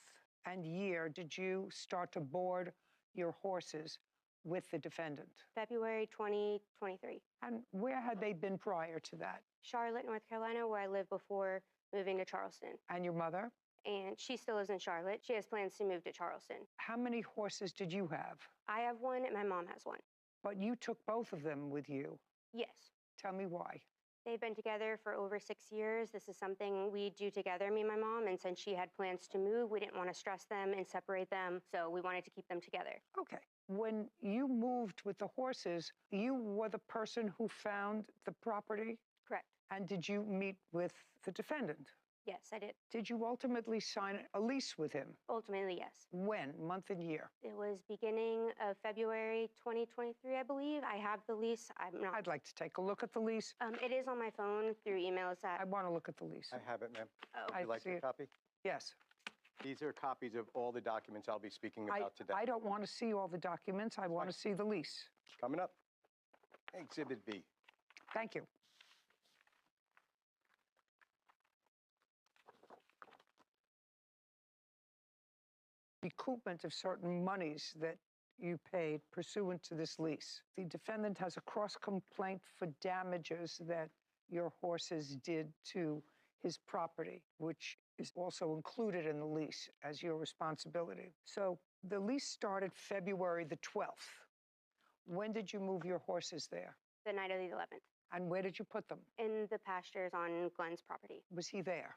and year did you start to board your horses with the defendant? February 2023. And where had they been prior to that? Charlotte, North Carolina, where I lived before moving to Charleston. And your mother? And she still lives in Charlotte. She has plans to move to Charleston. How many horses did you have? I have one and my mom has one. But you took both of them with you. Yes. Tell me why. They've been together for over 6 years. This is something we do together, me and my mom. And since she had plans to move, we didn't want to stress them and separate them. So we wanted to keep them together. Okay. When you moved with the horses, you were the person who found the property? Correct. And did you meet with the defendant? Yes, I did. Did you ultimately sign a lease with him? Ultimately, yes. When? Month and year? It was beginning of February 2023, I believe. I have the lease. I'm not. I'd like to take a look at the lease. It is on my phone through emails. I want to look at the lease. I have it, ma'am. Oh. Would you like a copy? Yes. These are copies of all the documents I'll be speaking about today. I don't want to see all the documents. I want to see the lease. Coming up. Exhibit B. Thank you. Recoupment of certain monies that you paid pursuant to this lease. The defendant has a cross-complaint for damages that your horses did to his property, which is also included in the lease as your responsibility. So the lease started February the 12th. When did you move your horses there? The night of the 11th. And where did you put them? In the pastures on Glenn's property. Was he there?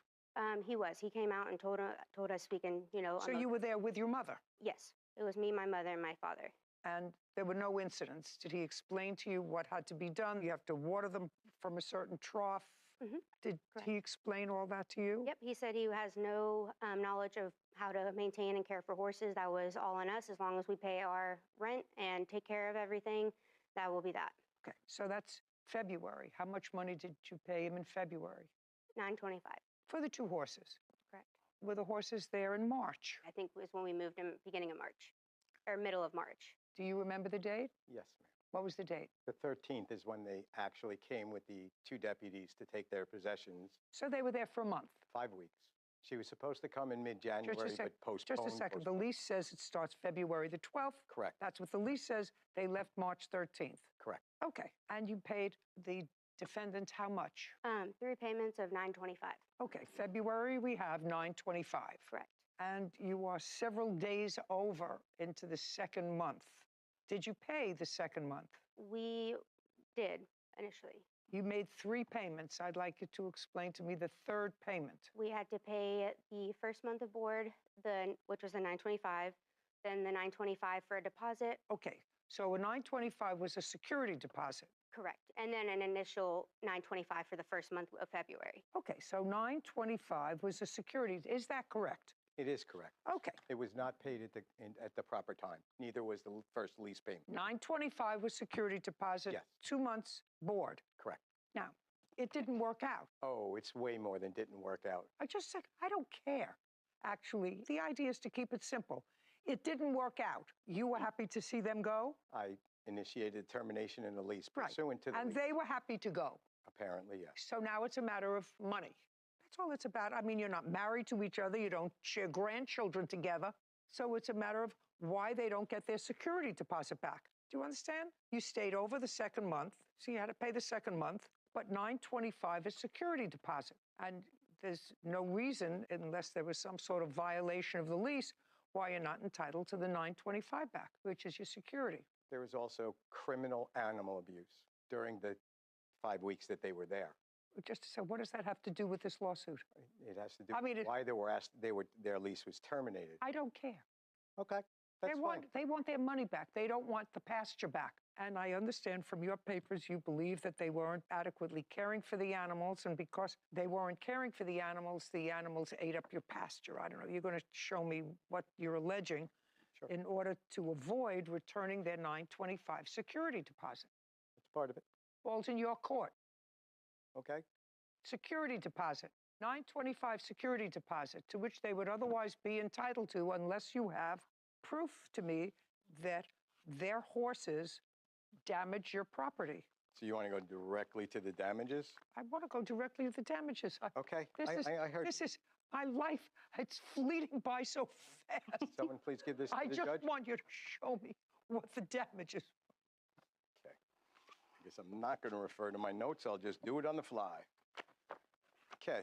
He was. He came out and told us speaking, you know. So you were there with your mother? Yes. It was me, my mother, and my father. And there were no incidents. Did he explain to you what had to be done? You have to water them from a certain trough. Mm-hmm. Did he explain all that to you? Yep. He said he has no knowledge of how to maintain and care for horses. That was all on us. As long as we pay our rent and take care of everything, that will be that. Okay. So that's February. How much money did you pay him in February? $925. For the two horses? Correct. Were the horses there in March? I think it was when we moved in beginning of March, or middle of March. Do you remember the date? Yes, ma'am. What was the date? The 13th is when they actually came with the two deputies to take their possessions. So they were there for a month? 5 weeks. She was supposed to come in mid-January, but postponed. Just a second. The lease says it starts February the 12th. Correct. That's what the lease says. They left March 13th. Correct. Okay. And you paid the defendant how much? 3 payments of $925. Okay. February, we have $925. Correct. And you are several days over into the second month. Did you pay the second month? We did initially. You made 3 payments. I'd like you to explain to me the third payment. We had to pay the first month of board, which was the $925, then the $925 for a deposit. Okay. So a $925 was a security deposit. Correct. And then an initial $925 for the first month of February. Okay. So $925 was a security. Is that correct? It is correct. Okay. It was not paid at the proper time. Neither was the first lease payment. $925 was security deposit. Yes. 2 months board. Correct. Now, it didn't work out. Oh, it's way more than didn't work out. I just said, I don't care. Actually, the idea is to keep it simple. It didn't work out. You were happy to see them go? I initiated termination in the lease pursuant to the And lease. they were happy to go? Apparently, yes. So now it's a matter of money. That's all it's about. I mean, you're not married to each other. You don't share grandchildren together. So it's a matter of why they don't get their security deposit back. Do you understand? You stayed over the second month, so you had to pay the second month, but $925 is security deposit. And there's no reason, unless there was some sort of violation of the lease, why you're not entitled to the $925 back, which is your security. There was also criminal animal abuse during the 5 weeks that they were there. Just to say, what does that have to do with this lawsuit? It has to do with why they were asked, their lease was terminated. I don't care. Okay, that's fine. They want their money back. They don't want the pasture back. And I understand from your papers you believe that they weren't adequately caring for the animals, and because they weren't caring for the animals ate up your pasture. I don't know. You're going to show me what you're alleging in order to avoid returning their $925 security deposit. That's part of it. Falls in your court. Okay. Security deposit, $925 security deposit, to which they would otherwise be entitled to unless you have proof to me that their horses damaged your property. So you want to go directly to the damages? I want to go directly to the damages. Okay, I heard. This is my life. It's fleeting by so fast. Someone please give this to I the just judge. want you to show me what the damage is. Okay. I guess I'm not going to refer to my notes. I'll just do it on the fly. Okay.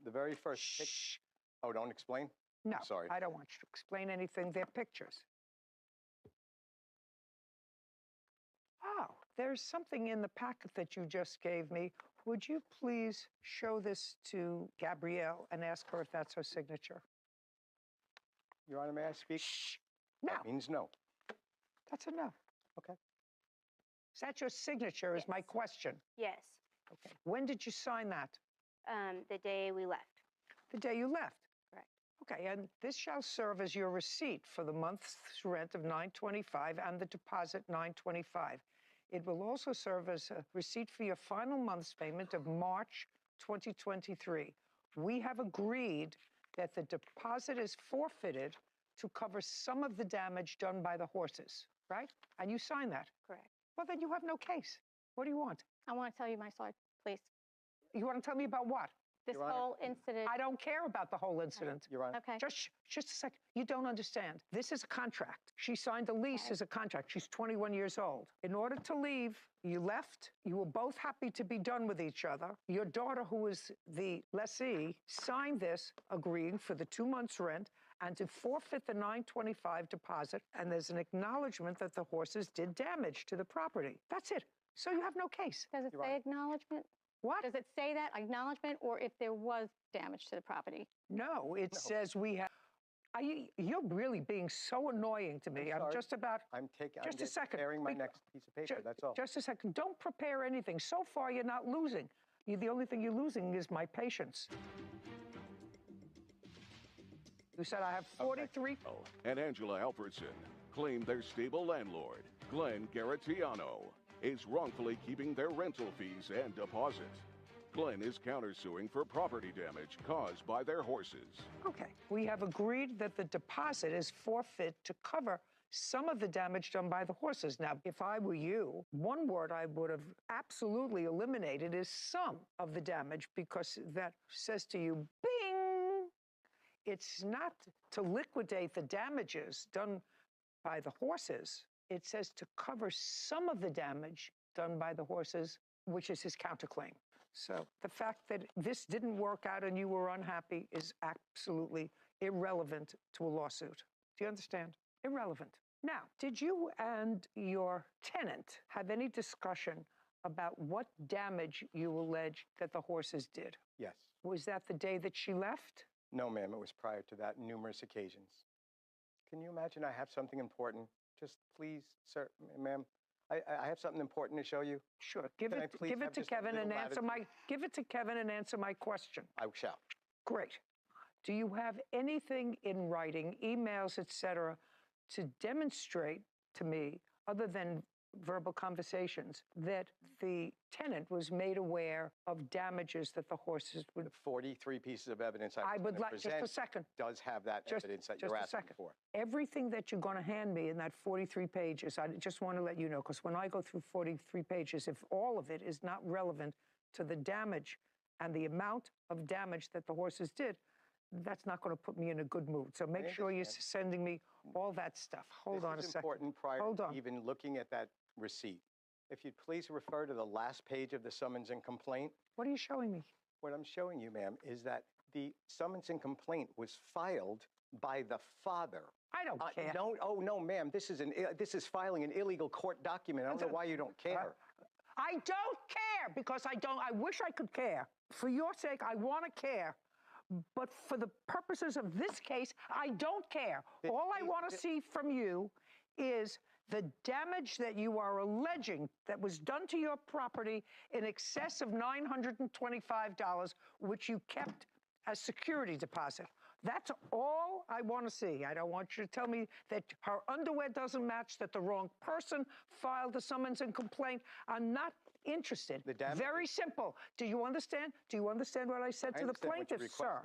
The very first. Shh. Oh, don't explain? No, Sorry. I don't want you to explain anything. They're pictures. Oh, there's something in the packet that you just gave me. Would you please show this to Gabrielle and ask her if that's her signature? Your Honor, may I speak? Shh. No. That means no. That's a no. Okay. Is that your signature is my question. Yes. Okay. When did you sign that? The day we left. The day you left. Correct. Okay, and this shall serve as your receipt for the month's rent of $925 and the deposit $925. It will also serve as a receipt for your final month's payment of March 2023. We have agreed that the deposit is forfeited to cover some of the damage done by the horses, right? And you sign that. Correct. Well, then you have no case. What do you want? I want to tell you my side, please. You want to tell me about what? This whole incident. I don't care about the whole incident. Your Honor. Okay. Just a second. You don't understand. This is a contract. She signed a lease as a contract. She's 21 years old. In order to leave, you left. You were both happy to be done with each other. Your daughter, who is the lessee, signed this agreeing for the 2 months' rent and to forfeit the $925 deposit. And there's an acknowledgement that the horses did damage to the property. That's it. So you have no case. Does it say acknowledgement? What? Does it say that, acknowledgement, or if there was damage to the property? No, it says we have. You're really being so annoying to me. I'm just about. I'm taking. Just I'm a second. preparing my next piece of paper. That's all. Just a second. Don't prepare anything. So far, you're not losing. The only thing you're losing is my patience. You said I have 43. And Angela Alfredson claimed their stable landlord, Glenn Garatiano, is wrongfully keeping their rental fees and deposit. Glenn is countersuing for property damage caused by their horses. Okay. We have agreed that the deposit is forfeit to cover some of the damage done by the horses. Now, if I were you, one word I would have absolutely eliminated is some of the damage, because that says to you, bing! It's not to liquidate the damages done by the horses. It says to cover some of the damage done by the horses, which is his counterclaim. So the fact that this didn't work out and you were unhappy is absolutely irrelevant to a lawsuit. Do you understand? Irrelevant. Now, did you and your tenant have any discussion about what damage you allege that the horses did? Yes. Was that the day that she left? No, ma'am. It was prior to that, numerous occasions. Can you imagine I have something important? Just please, sir, ma'am, I have something important to show you. Sure. Give it to Kevin and answer my question. I shall. Great. Do you have anything in writing, emails, etc., to demonstrate to me, other than verbal conversations, that the tenant was made aware of damages that the horses would... The 43 pieces of evidence I would like, just a second. Does have that evidence that you're asking for. Everything that you're going to hand me in that 43 pages, I just want to let you know, because when I go through 43 pages, if all of it is not relevant to the damage and the amount of damage that the horses did, that's not going to put me in a good mood. So make sure you're sending me all that stuff. Hold on a second. This is important prior to even looking at that receipt. If you'd please refer to the last page of the summons and complaint. What are you showing me? What I'm showing you, ma'am, is that the summons and complaint was filed by the father. I don't care. No, ma'am. This is filing an illegal court document. I don't know why you don't care. I don't care because I wish I could care. For your sake, I want to care. But for the purposes of this case, I don't care. All I want to see from you is the damage that you are alleging that was done to your property in excess of $925, which you kept as security deposit. That's all I want to see. I don't want you to tell me that her underwear doesn't match, that the wrong person filed the summons and complaint. I'm not interested. Very simple. Do you understand? Do you understand what I said to the plaintiff, sir?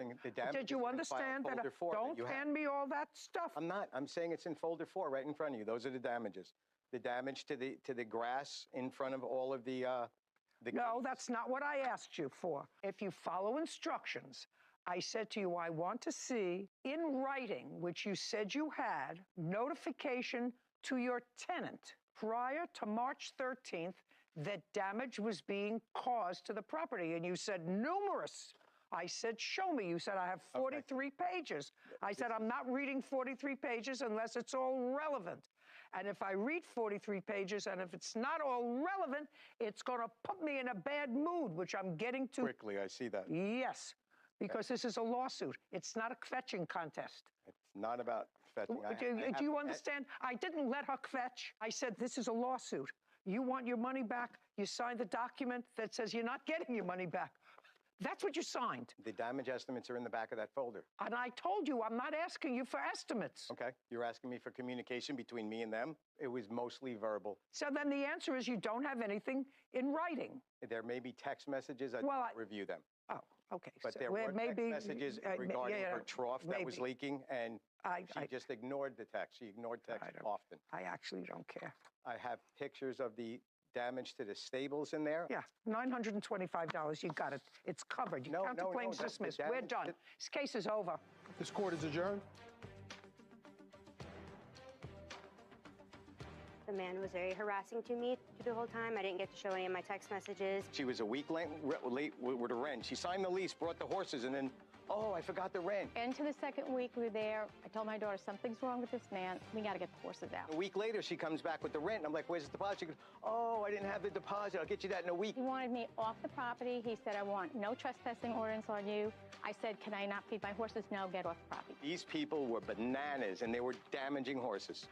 Did you understand that? Don't hand me all that stuff. I'm not. I'm saying it's in folder 4 right in front of you. Those are the damages. The damage to the grass in front of all of the No, that's not what I asked you for. If you follow instructions, I said to you, I want to see in writing, which you said you had, notification to your tenant prior to March 13th that damage was being caused to the property. And you said numerous. I said, show me. You said, I have 43 pages. I said, I'm not reading 43 pages unless it's all relevant. And if I read 43 pages and if it's not all relevant, it's going to put me in a bad mood, which I'm getting to. Quickly, I see that. Yes, because this is a lawsuit. It's not a kvetching contest. It's not about fetching. Do you understand? I didn't let her kvetch. I said, this is a lawsuit. You want your money back? You signed the document that says you're not getting your money back. That's what you signed. The damage estimates are in the back of that folder. And I told you, I'm not asking you for estimates. Okay, you're asking me for communication between me and them. It was mostly verbal. So then the answer is you don't have anything in writing. There may be text messages. I did not review them. Oh, okay. But so there were text messages regarding yeah, her trough that was leaking, and she just ignored the text. She ignored text often. I actually don't care. I have pictures of the damage to the stables in there. Yeah, $925. You got it. It's covered. You counterclaims dismissed. We're done. This case is over. This court is adjourned. The man was very harassing to me the whole time. I didn't get to show any of my text messages. She was a week late with the rent. She signed the lease, brought the horses, and then, oh, I forgot the rent. Into the second week we were there, I told my daughter, something's wrong with this man. We got to get the horses out. A week later, she comes back with the rent, and I'm like, where's the deposit? She goes, oh, I didn't have the deposit. I'll get you that in a week. He wanted me off the property. He said, I want no trespassing ordinance on you. I said, can I not feed my horses? No, get off the property. These people were bananas, and they were damaging horses.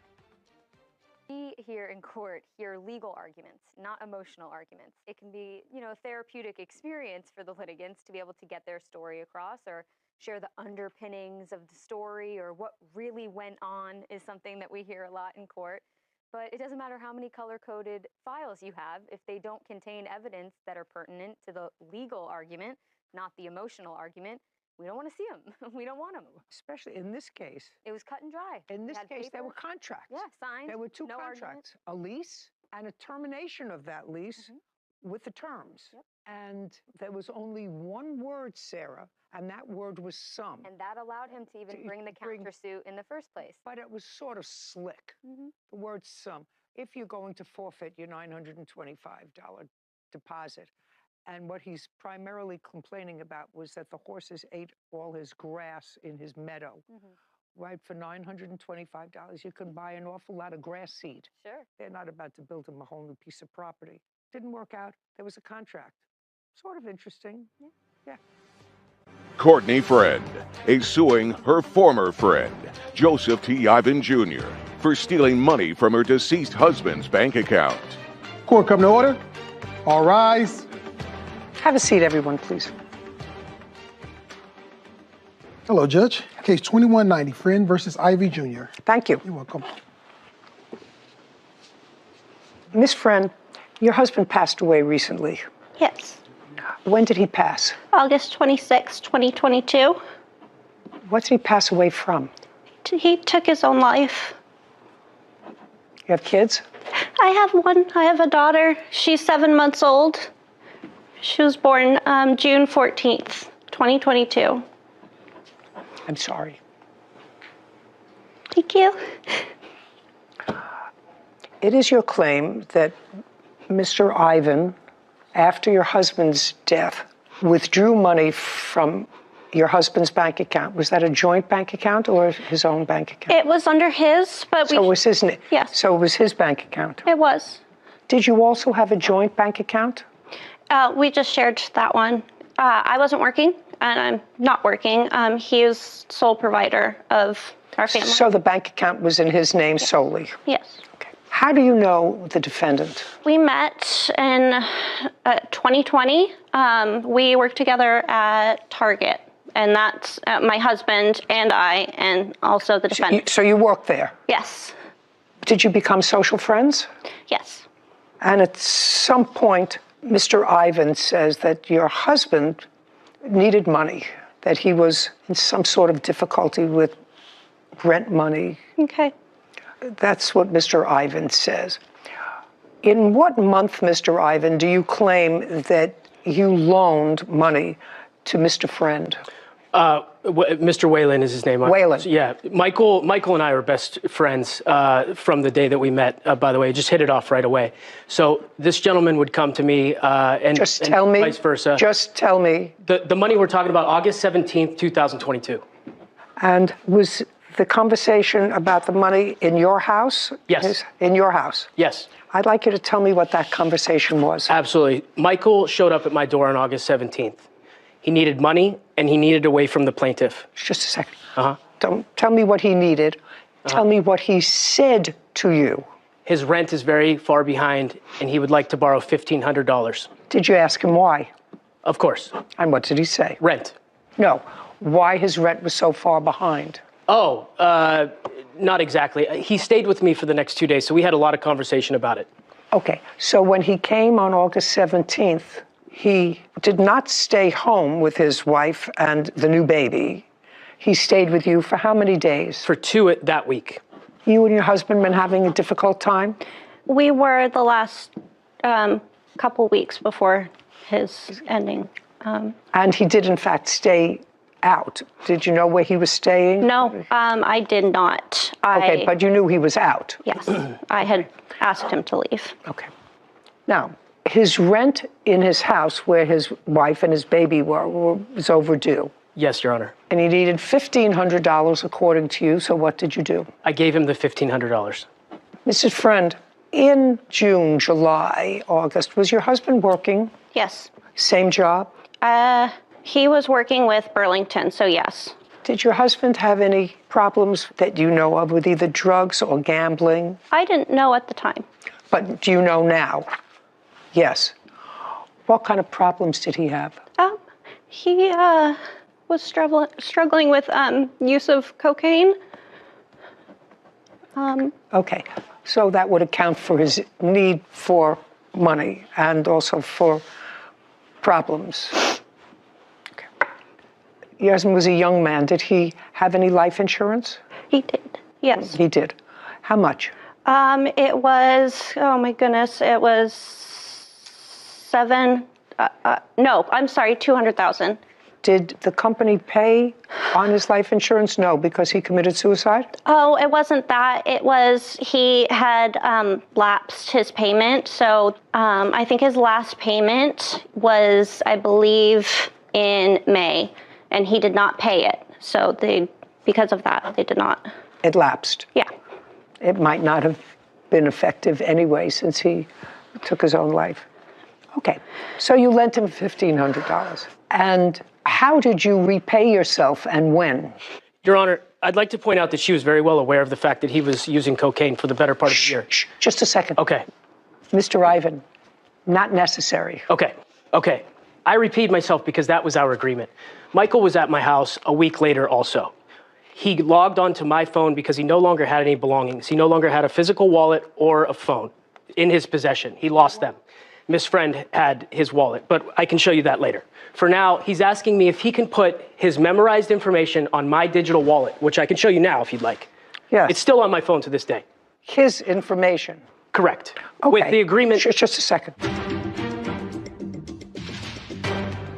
We here in court hear legal arguments, not emotional arguments. It can be, a therapeutic experience for the litigants to be able to get their story across or share the underpinnings of the story, or what really went on is something that we hear a lot in court. But it doesn't matter how many color-coded files you have if they don't contain evidence that are pertinent to the legal argument, not the emotional argument. We don't want to see them. We don't want them. Especially in this case. It was cut and dry. In this case, there were contracts. Yeah, signed. There were two no contracts, a lease and a termination of that lease with the terms. Yep. And there was only one word, Sarah, and that word was some. And that allowed him to even bring the countersuit in the first place. But it was sort of slick, the word some. If you're going to forfeit your $925 deposit, and what he's primarily complaining about was that the horses ate all his grass in his meadow. Right, for $925, you can buy an awful lot of grass seed. Sure. They're not about to build him a whole new piece of property. Didn't work out. There was a contract. Sort of interesting. Yeah. Courtney Friend is suing her former friend, Joseph T. Ivan Jr., for stealing money from her deceased husband's bank account. Court come to order. All rise. Have a seat, everyone, please. Hello, Judge. Case 2190, Friend versus Ivy Jr. Thank you. You're welcome. Miss Friend, your husband passed away recently. Yes. When did he pass? August 26, 2022. What did he pass away from? He took his own life. You have kids? I have one. I have a daughter. She's 7 months old. She was born June 14th, 2022. I'm sorry. Thank you. It is your claim that Mr. Ivan, after your husband's death, withdrew money from your husband's bank account. Was that a joint bank account or his own bank account? It was under his, but So it was his. Yes. So it was his bank account. It was. Did you also have a joint bank account? We just shared that one. I wasn't working, and I'm not working. He is sole provider of our family. So the bank account was in his name solely? Yes. Okay. How do you know the defendant? We met in 2020. We worked together at Target, and that's my husband and I, and also the defendant. So you worked there? Yes. Did you become social friends? Yes. And at some point, Mr. Ivan says that your husband needed money, that he was in some sort of difficulty with rent money. Okay. That's what Mr. Ivan says. In what month, Mr. Ivan, do you claim that you loaned money to Mr. Friend? Mr. Whalen is his name. Whalen. Yeah, Michael and I are best friends from the day that we met. By the way, just hit it off right away. So this gentleman would come to me, and vice versa. Just tell me. The money we're talking about, August 17th, 2022. And was the conversation about the money in your house? Yes. In your house? Yes. I'd like you to tell me what that conversation was. Absolutely. Michael showed up at my door on August 17th. He needed money, and he needed away from the plaintiff. Just a second. Don't tell me what he needed. Tell me what he said to you. His rent is very far behind, and he would like to borrow $1,500. Did you ask him why? Of course. And what did he say? Rent. No. Why his rent was so far behind? Oh, not exactly. He stayed with me for the next 2 days, so we had a lot of conversation about it. Okay. So when he came on August 17th, he did not stay home with his wife and the new baby. He stayed with you for how many days? For 2 that week. You and your husband been having a difficult time? We were the last couple weeks before his ending. And he did, in fact, stay out. Did you know where he was staying? No, I did not. Okay, but you knew he was out? Yes, I had asked him to leave. Okay. Now, his rent in his house where his wife and his baby was overdue. Yes, Your Honor. And he needed $1,500 according to you, so what did you do? I gave him the $1,500. Mrs. Friend, in June, July, August, was your husband working? Yes. Same job? He was working with Burlington, so yes. Did your husband have any problems that you know of with either drugs or gambling? I didn't know at the time. But do you know now? Yes. What kind of problems did he have? He was struggling with use of cocaine. Okay, so that would account for his need for money and also for problems. Okay. Your husband was a young man. Did he have any life insurance? He did, yes. He did. How much? It was, oh my goodness, it was $200,000. Did the company pay on his life insurance? No, because he committed suicide? Oh, it wasn't that. It was he had lapsed his payment. So I think his last payment was, I believe, in May, and he did not pay it. So because of that, they did not. It lapsed? Yeah. It might not have been effective anyway since he took his own life. Okay, so you lent him $1,500. And how did you repay yourself and when? Your Honor, I'd like to point out that she was very well aware of the fact that he was using cocaine for the better part of the year. Just a second. Okay. Mr. Ivan, not necessary. Okay. I repeat myself because that was our agreement. Michael was at my house a week later also. He logged onto my phone because he no longer had any belongings. He no longer had a physical wallet or a phone in his possession. He lost them. Miss Friend had his wallet, but I can show you that later. For now, he's asking me if he can put his memorized information on my digital wallet, which I can show you now if you'd like. Yeah. It's still on my phone to this day. His information? Correct. Okay. With the agreement. Just a second.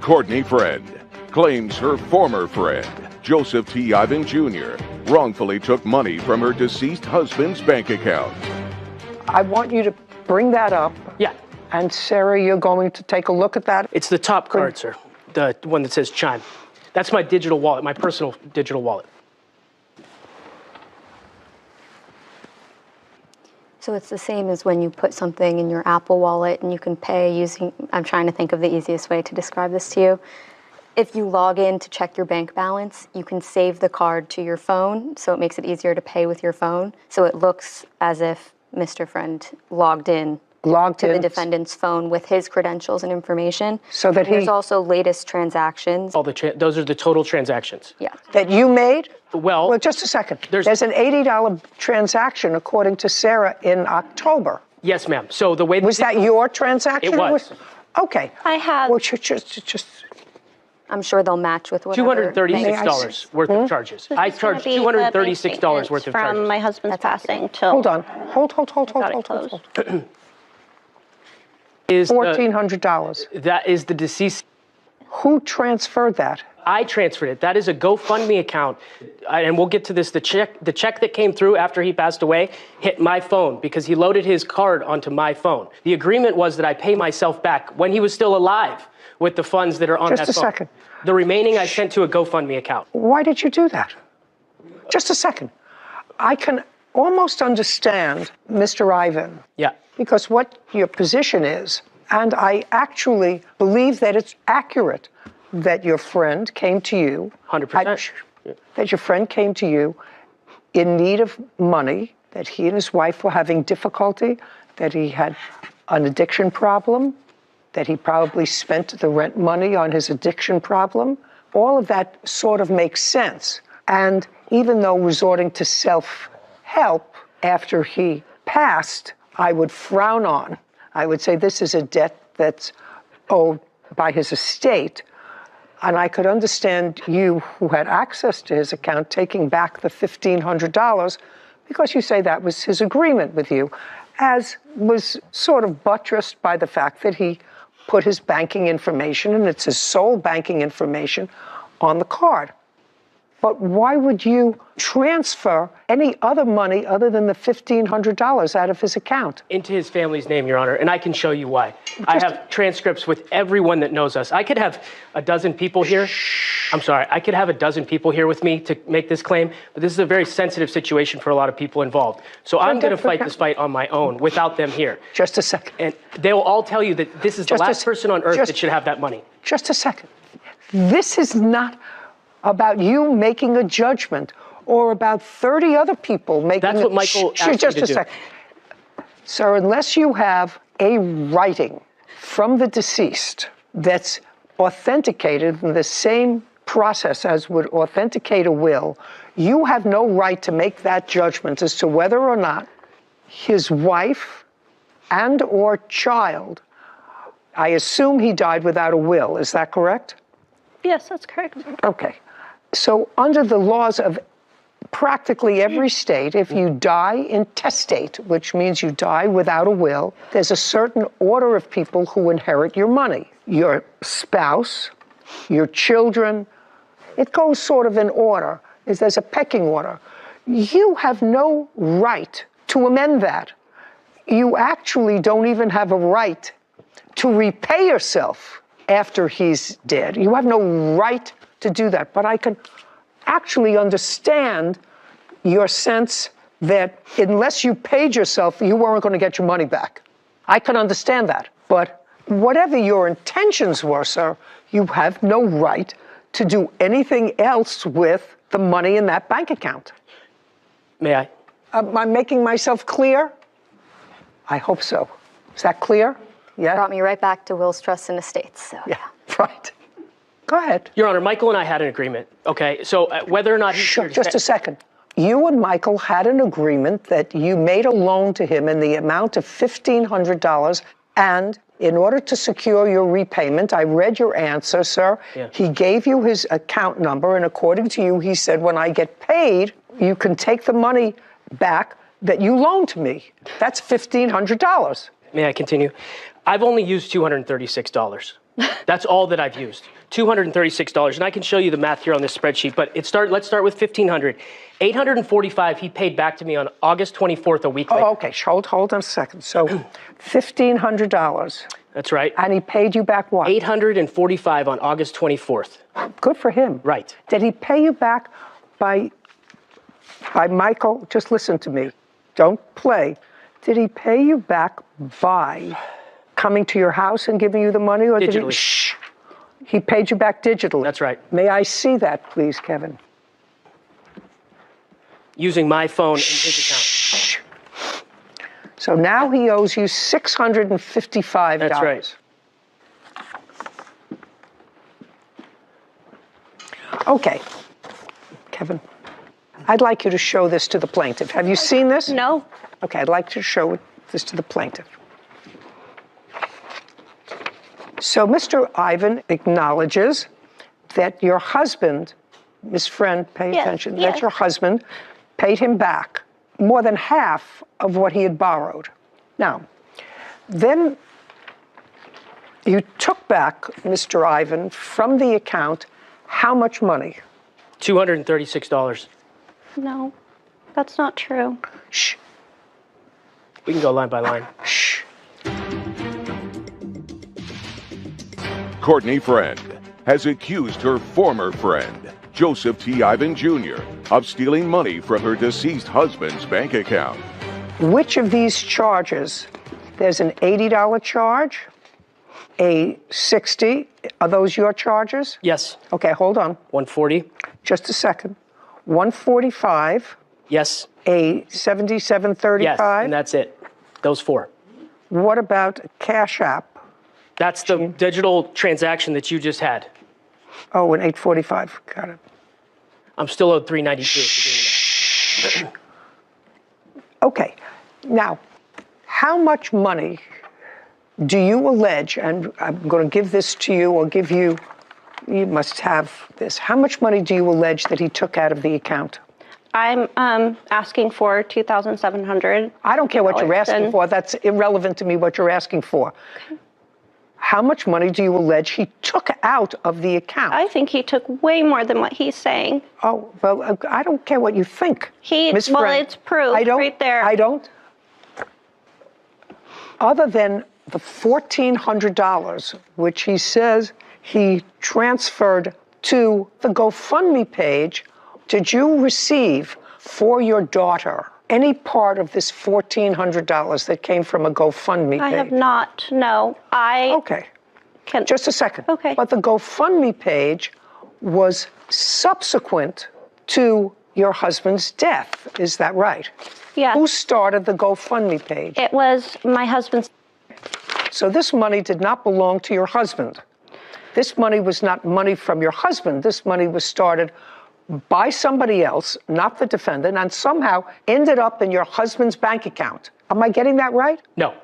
Courtney Friend claims her former friend, Joseph T. Ivan Jr., wrongfully took money from her deceased husband's bank account. I want you to bring that up. Yeah. And Sarah, you're going to take a look at that? It's the top card, sir. The one that says Chime. That's my digital wallet, my personal digital wallet. So it's the same as when you put something in your Apple Wallet and you can pay using, I'm trying to think of the easiest way to describe this to you. If you log in to check your bank balance, you can save the card to your phone, so it makes it easier to pay with your phone. So it looks as if Mr. Friend logged in to the defendant's phone with his credentials and information. So that there's also latest transactions. Those are the total transactions. Yeah. That you made? Well, just a second. There's an $80 transaction, according to Sarah, in October. Yes, ma'am. So the way was that your transaction? It was. Okay. I have. Well, just. I'm sure they'll match with whatever. $236 worth of charges. I charged $236 worth of charges. From my husband's passing till. Hold on. Hold. Is $1,400. That is the deceased. Who transferred that? I transferred it. That is a GoFundMe account. And we'll get to this. The check that came through after he passed away hit my phone because he loaded his card onto my phone. The agreement was that I pay myself back when he was still alive with the funds that are on that phone. Just a second. The remaining I sent to a GoFundMe account. Why did you do that? Just a second. I can almost understand Mr. Ivan. Yeah. Because what your position is, and I actually believe that it's accurate that your friend came to you. 100%. That your friend came to you in need of money, that he and his wife were having difficulty, that he had an addiction problem, that he probably spent the rent money on his addiction problem. All of that sort of makes sense. And even though resorting to self-help after he passed, I would frown on. I would say this is a debt that's owed by his estate. And I could understand you, who had access to his account, taking back the $1,500 because you say that was his agreement with you, as was sort of buttressed by the fact that he put his banking information, and it's his sole banking information, on the card. But why would you transfer any other money other than the $1,500 out of his account? Into his family's name, Your Honor, and I can show you why. I have transcripts with everyone that knows us. I could have a dozen people here. I'm sorry, I could have a dozen people here with me to make this claim, but this is a very sensitive situation for a lot of people involved. So I'm going to fight this fight on my own without them here. Just a second. And they will all tell you that this is the last person on earth that should have that money. Just a second. This is not about you making a judgment or about 30 other people making That's what Michael asked just me to a second. Sir, unless you have a writing from the deceased that's authenticated in the same process as would authenticate a will, you have no right to make that judgment as to whether or not his wife and or child, I assume he died without a will, is that correct? Yes, that's correct. Okay. So under the laws of practically every state, if you die intestate, which means you die without a will, there's a certain order of people who inherit your money. Your spouse, your children, it goes sort of in order. There's a pecking order. You have no right to amend that. You actually don't even have a right to repay yourself after he's dead. You have no right to do that. But I can actually understand your sense that unless you paid yourself, you weren't going to get your money back. I can understand that. But whatever your intentions were, sir, you have no right to do anything else with the money in that bank account. May I? Am I making myself clear? I hope so. Is that clear? Yeah. Brought me right back to wills, trusts, and estates. So. Yeah, right. Go ahead. Your Honor, Michael and I had an agreement, okay? So whether or not he... Sure, just a second. You and Michael had an agreement that you made a loan to him in the amount of $1,500, and in order to secure your repayment, I read your answer, sir. Yeah. He gave you his account number, and according to you, he said, when I get paid, you can take the money back that you loaned to me. That's $1,500. May I continue? I've only used $236. That's all that I've used. $236, and I can show you the math here on this spreadsheet, but let's start with $1,500. $845 he paid back to me on August 24th, a week later. Oh, okay, hold on a second. So $1,500. That's right. And he paid you back what? $845 on August 24th. Good for him. Right. Did he pay you back by Michael? Just listen to me. Don't play. Did he pay you back by coming to your house and giving you the money? Or digitally. Did he, shh. He paid you back digitally. That's right. May I see that, please, Kevin? Using my phone and his account. So now he owes you $655. That's right. Okay, Kevin, I'd like you to show this to the plaintiff. Have you seen this? No. Okay, I'd like to show this to the plaintiff. So Mr. Ivan acknowledges that your husband, Miss Friend, pay attention, that your husband paid him back more than half of what he had borrowed. Now, then You took back, Mr. Ivan, from the account, how much money? $236. No, that's not true. Shh. We can go line by line. Shh. Courtney Friend has accused her former friend, Joseph T. Ivan Jr., of stealing money from her deceased husband's bank account. Which of these charges? There's an $80 charge, a $60. Are those your charges? Yes. Okay, hold on. $140. Just a second. $145. Yes. A $77.35. Yes, and that's it. Those 4. What about Cash App? That's the digital transaction that you just had. Oh, and $845. Got it. I'm still owed $392. Okay. Now, how much money do you allege, and I'm going to give this to you or give you, you must have this. How much money do you allege that he took out of the account? I'm asking for $2,700. I don't care what you're asking for. That's irrelevant to me what you're asking for. Okay. How much money do you allege he took out of the account? I think he took way more than what he's saying. Oh, well, I don't care what you think. Ms. Well, Friend. it's proof right there. I don't. Other than the $1,400, which he says he transferred to the GoFundMe page, did you receive for your daughter any part of this $1,400 that came from a GoFundMe page? I have not, no. Okay. Just a second. Okay. But the GoFundMe page was subsequent to your husband's death. Is that right? Yeah. Who started the GoFundMe page? It was my husband's. So this money did not belong to your husband. This money was not money from your husband. This money was started by somebody else, not the defendant, and somehow ended up in your husband's bank account. Am I getting that right? No.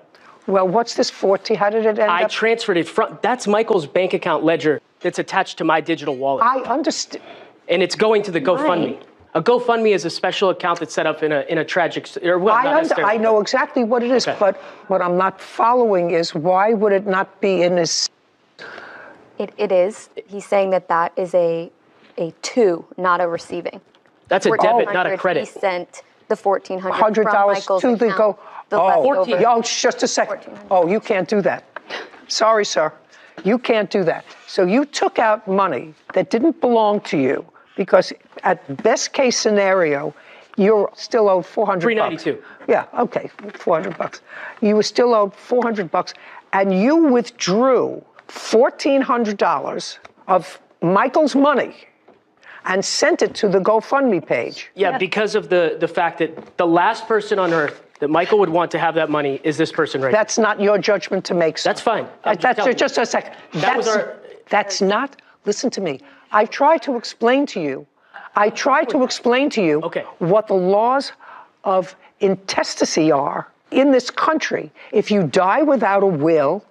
Well, what's this 14? How did it end up? I transferred it from, that's Michael's bank account ledger that's attached to my digital wallet. I understand. And it's going to the GoFundMe. A GoFundMe is a special account that's set up in a tragic, or well, I know exactly what it is, but what I'm not following is why would it not be in this? It is. He's saying that is a to, not a receiving. That's a debit, not a credit. He sent the $1,400 from Michael's to the account. Oh, just a second. Oh, you can't do that. Sorry, sir. You can't do that. So you took out money that didn't belong to you because at best case scenario, you're still owed $400. $392. Yeah, okay, $400. You were still owed $400, and you withdrew $1,400 of Michael's money and sent it to the GoFundMe page. Yeah, because of the fact that the last person on earth that Michael would want to have that money is this person right That's not your judgment to make, sir. That's fine. That's just a second. That's not, listen to me. I tried to explain to you what the laws of intestacy are in this country. If you die without a will,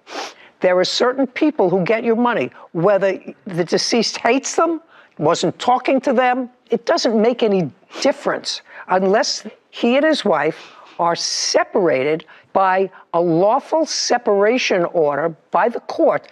there are certain people who get your money, whether the deceased hates them, wasn't talking to them, it doesn't make any difference unless he and his wife are separated by a lawful separation order by the court.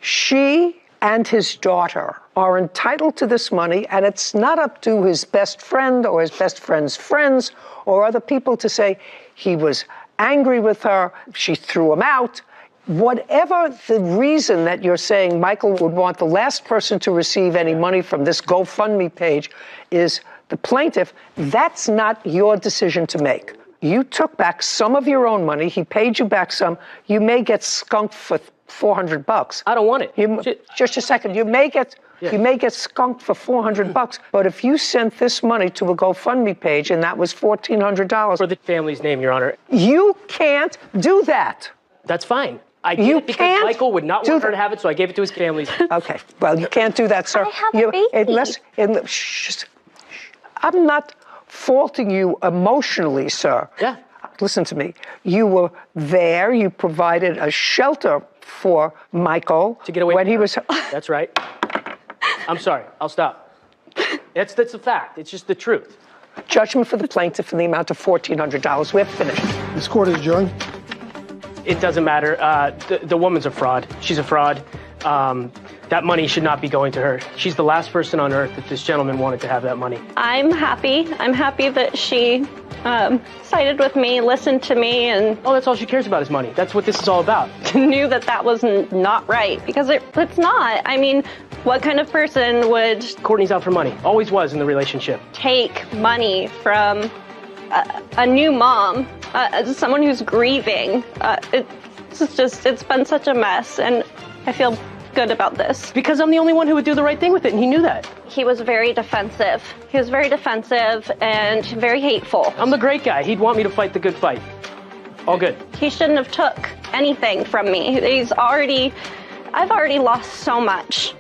She and his daughter are entitled to this money, and it's not up to his best friend or his best friend's friends or other people to say he was angry with her, she threw him out. Whatever the reason that you're saying Michael would want the last person to receive any money from this GoFundMe page is the plaintiff, that's not your decision to make. You took back some of your own money, he paid you back some, you may get skunked for $400. I don't want it. Just a second, you may get skunked for $400, but if you sent this money to a GoFundMe page and that was $1,400. For the family's name, Your Honor. You can't do that. That's fine. I did it because Michael would not want her to have it, so I gave it to his family. Okay, well, you can't do that, sir. I have a baby. I'm not faulting you emotionally, sir. Yeah. Listen to me. You were there. You provided a shelter for Michael to get away when he was. That's right. I'm sorry. I'll stop. That's a fact. It's just the truth. Judgment for the plaintiff in the amount of $1,400. We're finished. This court is adjourned. It doesn't matter. The woman's a fraud. She's a fraud. That money should not be going to her. She's the last person on earth that this gentleman wanted to have that money. I'm happy. I'm happy that she sided with me, listened to me, and Oh, that's all she cares about is money. That's what this is all about. knew that that was not right, because it's not. I mean, what kind of person would Courtney's out for money. Always was in the relationship. take money from a new mom, someone who's grieving? It's been such a mess, and I feel good about this. Because I'm the only one who would do the right thing with it, and he knew that. He was very defensive. He was very defensive and very hateful. I'm the great guy. He'd want me to fight the good fight. All good. He shouldn't have took anything from me. I've already lost so much.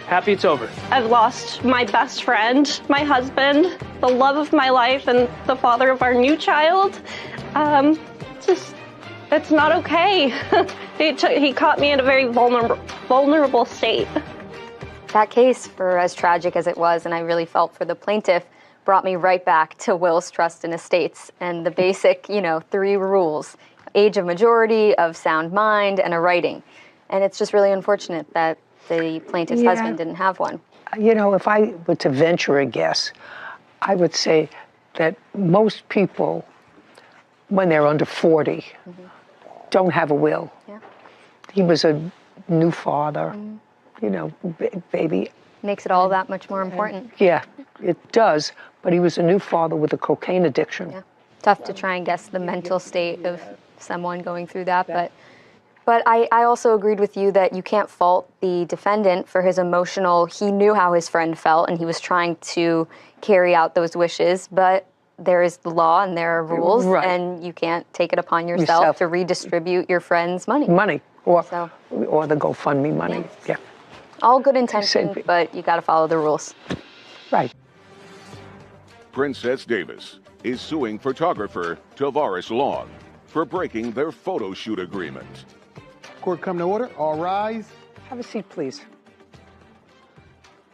Happy it's over. I've lost my best friend, my husband, the love of my life, and the father of our new child. It's not okay. He caught me in a very vulnerable state. That case, for as tragic as it was, and I really felt for the plaintiff, brought me right back to Will's Trust and Estates and the basic, 3 rules: age of majority, of sound mind, and a writing. And it's just really unfortunate that the plaintiff's husband didn't have one. If I were to venture a guess, I would say that most people, when they're under 40, don't have a will. Yeah. He was a new father, baby. Makes it all that much more important. Yeah, it does. But he was a new father with a cocaine addiction. Yeah. Tough to try and guess the mental state of someone going through that, But I also agreed with you that you can't fault the defendant for his he knew how his friend felt, and he was trying to carry out those wishes, but there is the law and there are rules, and you can't take it upon yourself to redistribute your friend's money. Or the GoFundMe money. Yeah. All good intention, but you got to follow the rules. Right. Princess Davis is suing photographer Tavares Long for breaking their photo shoot agreement. Court come to order. All rise. Have a seat, please.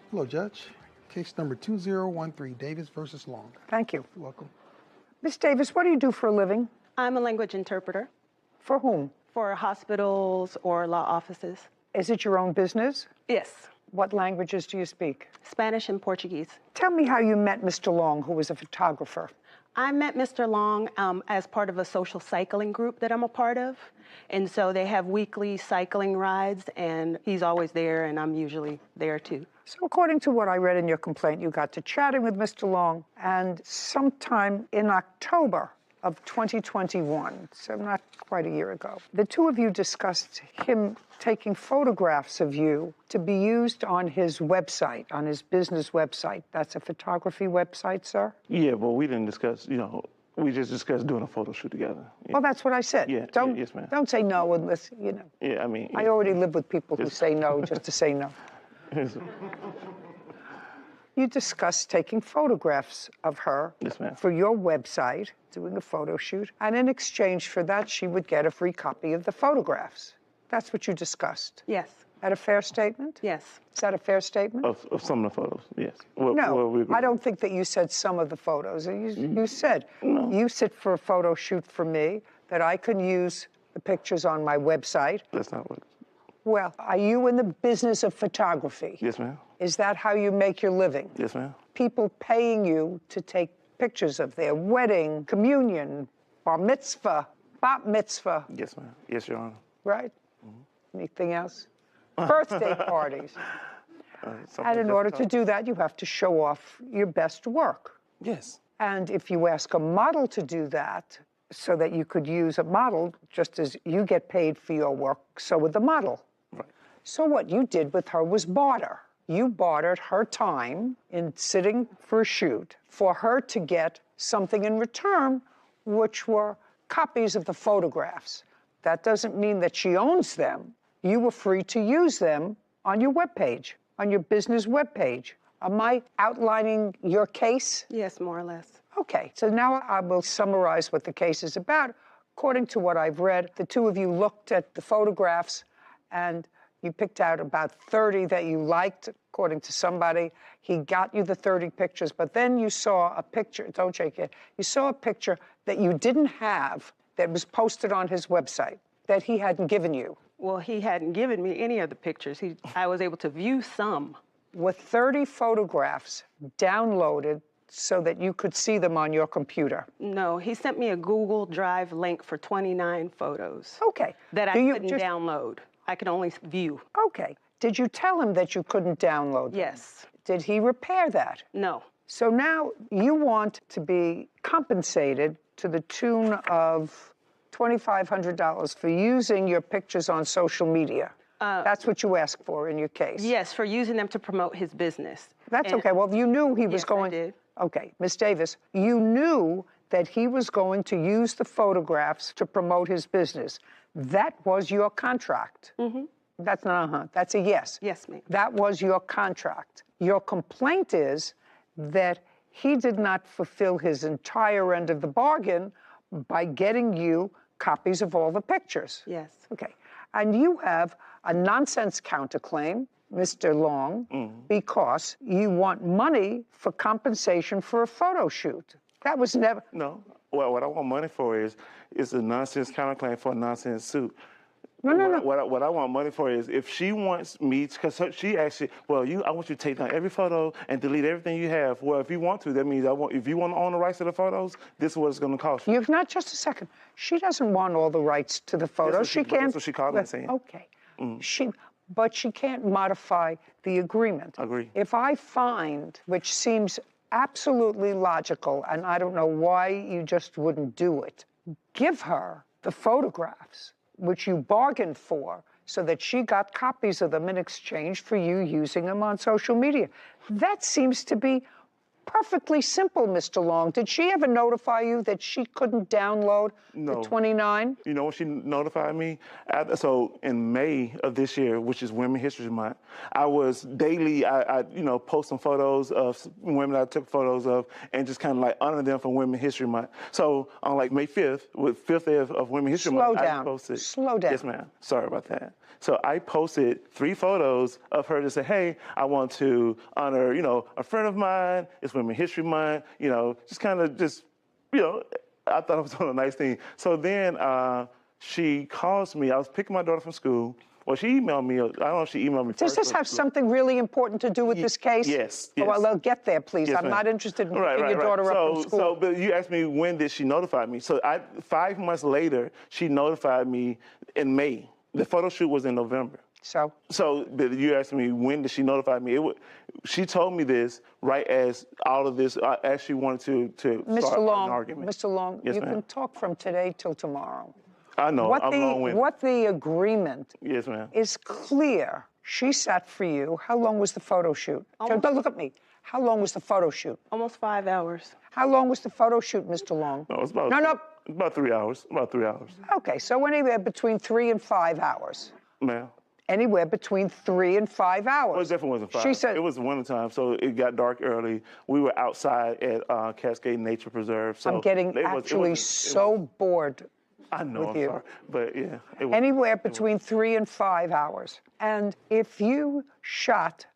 Hello, Judge. Case number 2013, Davis versus Long. Thank you. You're welcome. Miss Davis, what do you do for a living? I'm a language interpreter. For whom? For hospitals or law offices. Is it your own business? Yes. What languages do you speak? Spanish and Portuguese. Tell me how you met Mr. Long, who was a photographer. I met Mr. Long as part of a social cycling group that I'm a part of. And so they have weekly cycling rides, and he's always there, and I'm usually there too. So according to what I read in your complaint, you got to chatting with Mr. Long, and sometime in October of 2021, so not quite a year ago, the two of you discussed him taking photographs of you to be used on his website, on his business website. That's a photography website, sir? Yeah, well, we didn't discuss, we just discussed doing a photo shoot together. Yeah. Well, that's what I said. Yeah, yes, ma'am. Don't say no unless, Yeah, I mean. I already live with people who say no just to say no. You discussed taking photographs of her for your website, doing a photo shoot, and in exchange for that, she would get a free copy of the photographs. That's what you discussed? Yes. That a fair statement? Yes. Is that a fair statement? Of some of the photos, yes. I don't think that you said some of the photos. You said, you sit for a photo shoot for me, that I can use the pictures on my website. That's not what. Well, are you in the business of photography? Yes, ma'am. Is that how you make your living? Yes, ma'am. People paying you to take pictures of their wedding, communion, bar mitzvah, bat mitzvah. Yes, ma'am. Yes, Your Honor. Right? Anything else? Birthday parties. And in order to do that, you have to show off your best work. Yes. And if you ask a model to do that, so that you could use a model, just as you get paid for your work, so would the model. Right. So what you did with her was barter. You bartered her time in sitting for a shoot for her to get something in return, which were copies of the photographs. That doesn't mean that she owns them. You were free to use them on your webpage, on your business webpage. Am I outlining your case? Yes, more or less. Okay, so now I will summarize what the case is about. According to what I've read, the two of you looked at the photographs and you picked out about 30 that you liked, according to somebody. He got you the 30 pictures, but then you saw a picture, don't shake it, you saw a picture that you didn't have that was posted on his website. that he hadn't given you? Well, he hadn't given me any of the pictures. I was able to view some. Were 30 photographs downloaded so that you could see them on your computer? No, he sent me a Google Drive link for 29 photos. Okay. That I couldn't download. I could only view. Okay. Did you tell him that you couldn't download them? Yes. Did he repair that? No. So now you want to be compensated to the tune of $2,500 for using your pictures on social media. That's what you asked for in your case. Yes, for using them to promote his business. That's okay. Well, you knew he was going. I did. Okay, Miss Davis, you knew that he was going to use the photographs to promote his business. That was your contract. Mm-hmm. That's not that's a yes. Yes, ma'am. That was your contract. Your complaint is that he did not fulfill his entire end of the bargain by getting you copies of all the pictures. Yes. Okay. And you have a nonsense counterclaim, Mr. Long, because you want money for compensation for a photo shoot. That was never... No. Well, what I want money for is a nonsense counterclaim for a nonsense suit. No. What I want money for is if she wants me, because she actually, I want you to take down every photo and delete everything you have. Well, if you want to, that means if you want to own the rights to the photos, this is what it's going to cost you. You've not, just a second. She doesn't want all the rights to the photos. She can't. That's what she called me saying. Okay. But she can't modify the agreement. Agree. If I find, which seems absolutely logical, and I don't know why you just wouldn't do it, give her the photographs, which you bargained for, so that she got copies of them in exchange for you using them on social media. That seems to be perfectly simple, Mr. Long. Did she ever notify you that she couldn't download the 29? You know when she notified me? So in May of this year, which is Women's History Month, I was daily, I post some photos of women that I took photos of and just kind of like honor them for Women's History Month. So on like May 5th, with 5th day of Women's History Month, I posted. Slow down. Yes, ma'am. Sorry about that. So I posted 3 photos of her to say, hey, I want to honor, a friend of mine. It's Women's History Month, just kind of I thought it was a nice thing. So then she calls me. I was picking my daughter from school. Well, she emailed me. I don't know if she emailed me first. Does this have something really important to do with this case? Yes. Well, get there, please. Yes, I'm not interested in picking your daughter up from school. So, but you asked me when did she notify me. So 5 months later, she notified me in May. The photo shoot was in November. So, but you asked me when did she notify me? She told me this right as all of this, as she wanted to start an argument. Mr. Long, yes, you ma'am. can talk from today till tomorrow. I know, I'm long-winded. What the agreement yes, ma'am. is clear. She sat for you. How long was the photo shoot? Don't look at me. How long was the photo shoot? Almost 5 hours. How long was the photo shoot, Mr. Long? No, it's about about 3 hours. About 3 hours. Okay, so anywhere between 3 and 5 hours. Ma'am. Anywhere between 3 and 5 hours. Well, it definitely wasn't 5. She said it was wintertime, so it got dark early. We were outside at Cascade Nature Preserve. So I'm getting so bored. I know, with I'm you. sorry. But yeah. Anywhere between 3 and 5 hours. And if you shot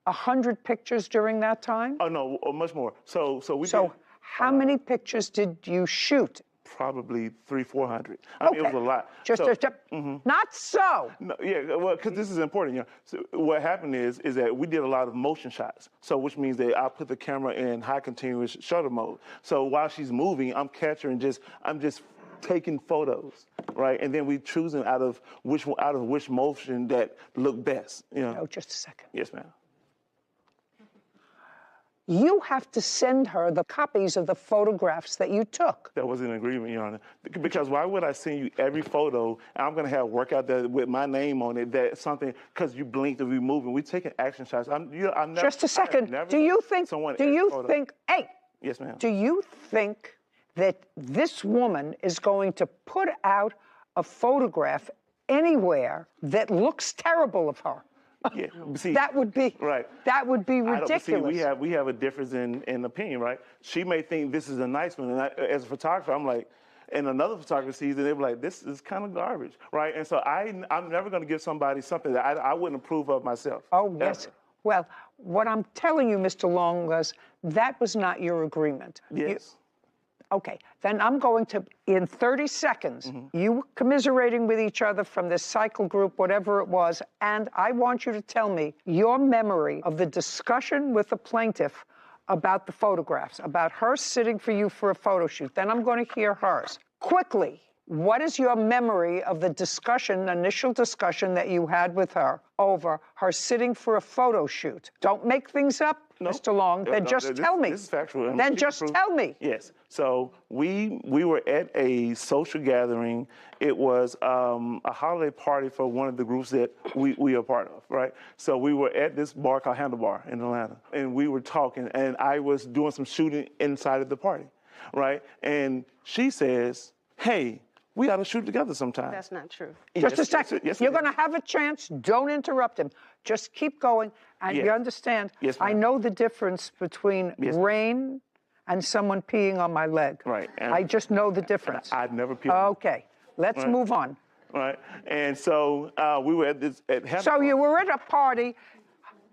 100 pictures during that time? Oh, no, much more. So how many pictures did you shoot? Probably 300-400. I mean, it was a lot. Not so. No, yeah, well, because this is important. So what happened is that we did a lot of motion shots. So which means that I put the camera in high continuous shutter mode. So while she's moving, I'm capturing I'm just taking photos, right? And then we choosing out of which motion that looked best. No, just a second. Yes, ma'am. You have to send her the copies of the photographs that you took. That was an agreement, Your Honor. Because why would I send you every photo and I'm going to have work out there with my name on it, that something, because you blinked and we moving. We taking action shots. Just a second. Do you think, hey. Yes, ma'am. Do you think that this woman is going to put out a photograph anywhere that looks terrible of her? Yeah, see, that would be right. That would be ridiculous. See, we have a difference in opinion, right? She may think this is a nice one, and as a photographer, I'm like, and another photographer sees it, they're like, this is kind of garbage, right? And so I'm never going to give somebody something that I wouldn't approve of myself. Oh yes. Ever. Well, what I'm telling you, Mr. Long, was that was not your agreement. Yes. Okay, then I'm going to, in 30 seconds, you commiserating with each other from this cycle group, whatever it was, and I want you to tell me your memory of the discussion with the plaintiff about the photographs, about her sitting for you for a photo shoot. Then I'm going to hear hers. Quickly, what is your memory of the discussion, initial discussion that you had with her over her sitting for a photo shoot? Don't make things up, Mr. Long. Then just tell me. This is factual. Then just tell me. Yes. So we were at a social gathering. It was a holiday party for one of the groups that we are part of, right? So we were at this bar called Handlebar in Atlanta, and we were talking, and I was doing some shooting inside of the party, right? And she says, hey, we ought to shoot together sometime. That's not true. Just a second. You're going to have a chance. Don't interrupt him. Just keep going. And you understand, I know the difference between rain and someone peeing on my leg. Right. I just know the difference. I've never peed. Okay. Let's move on. Right. And so we were at this. So you were at a party.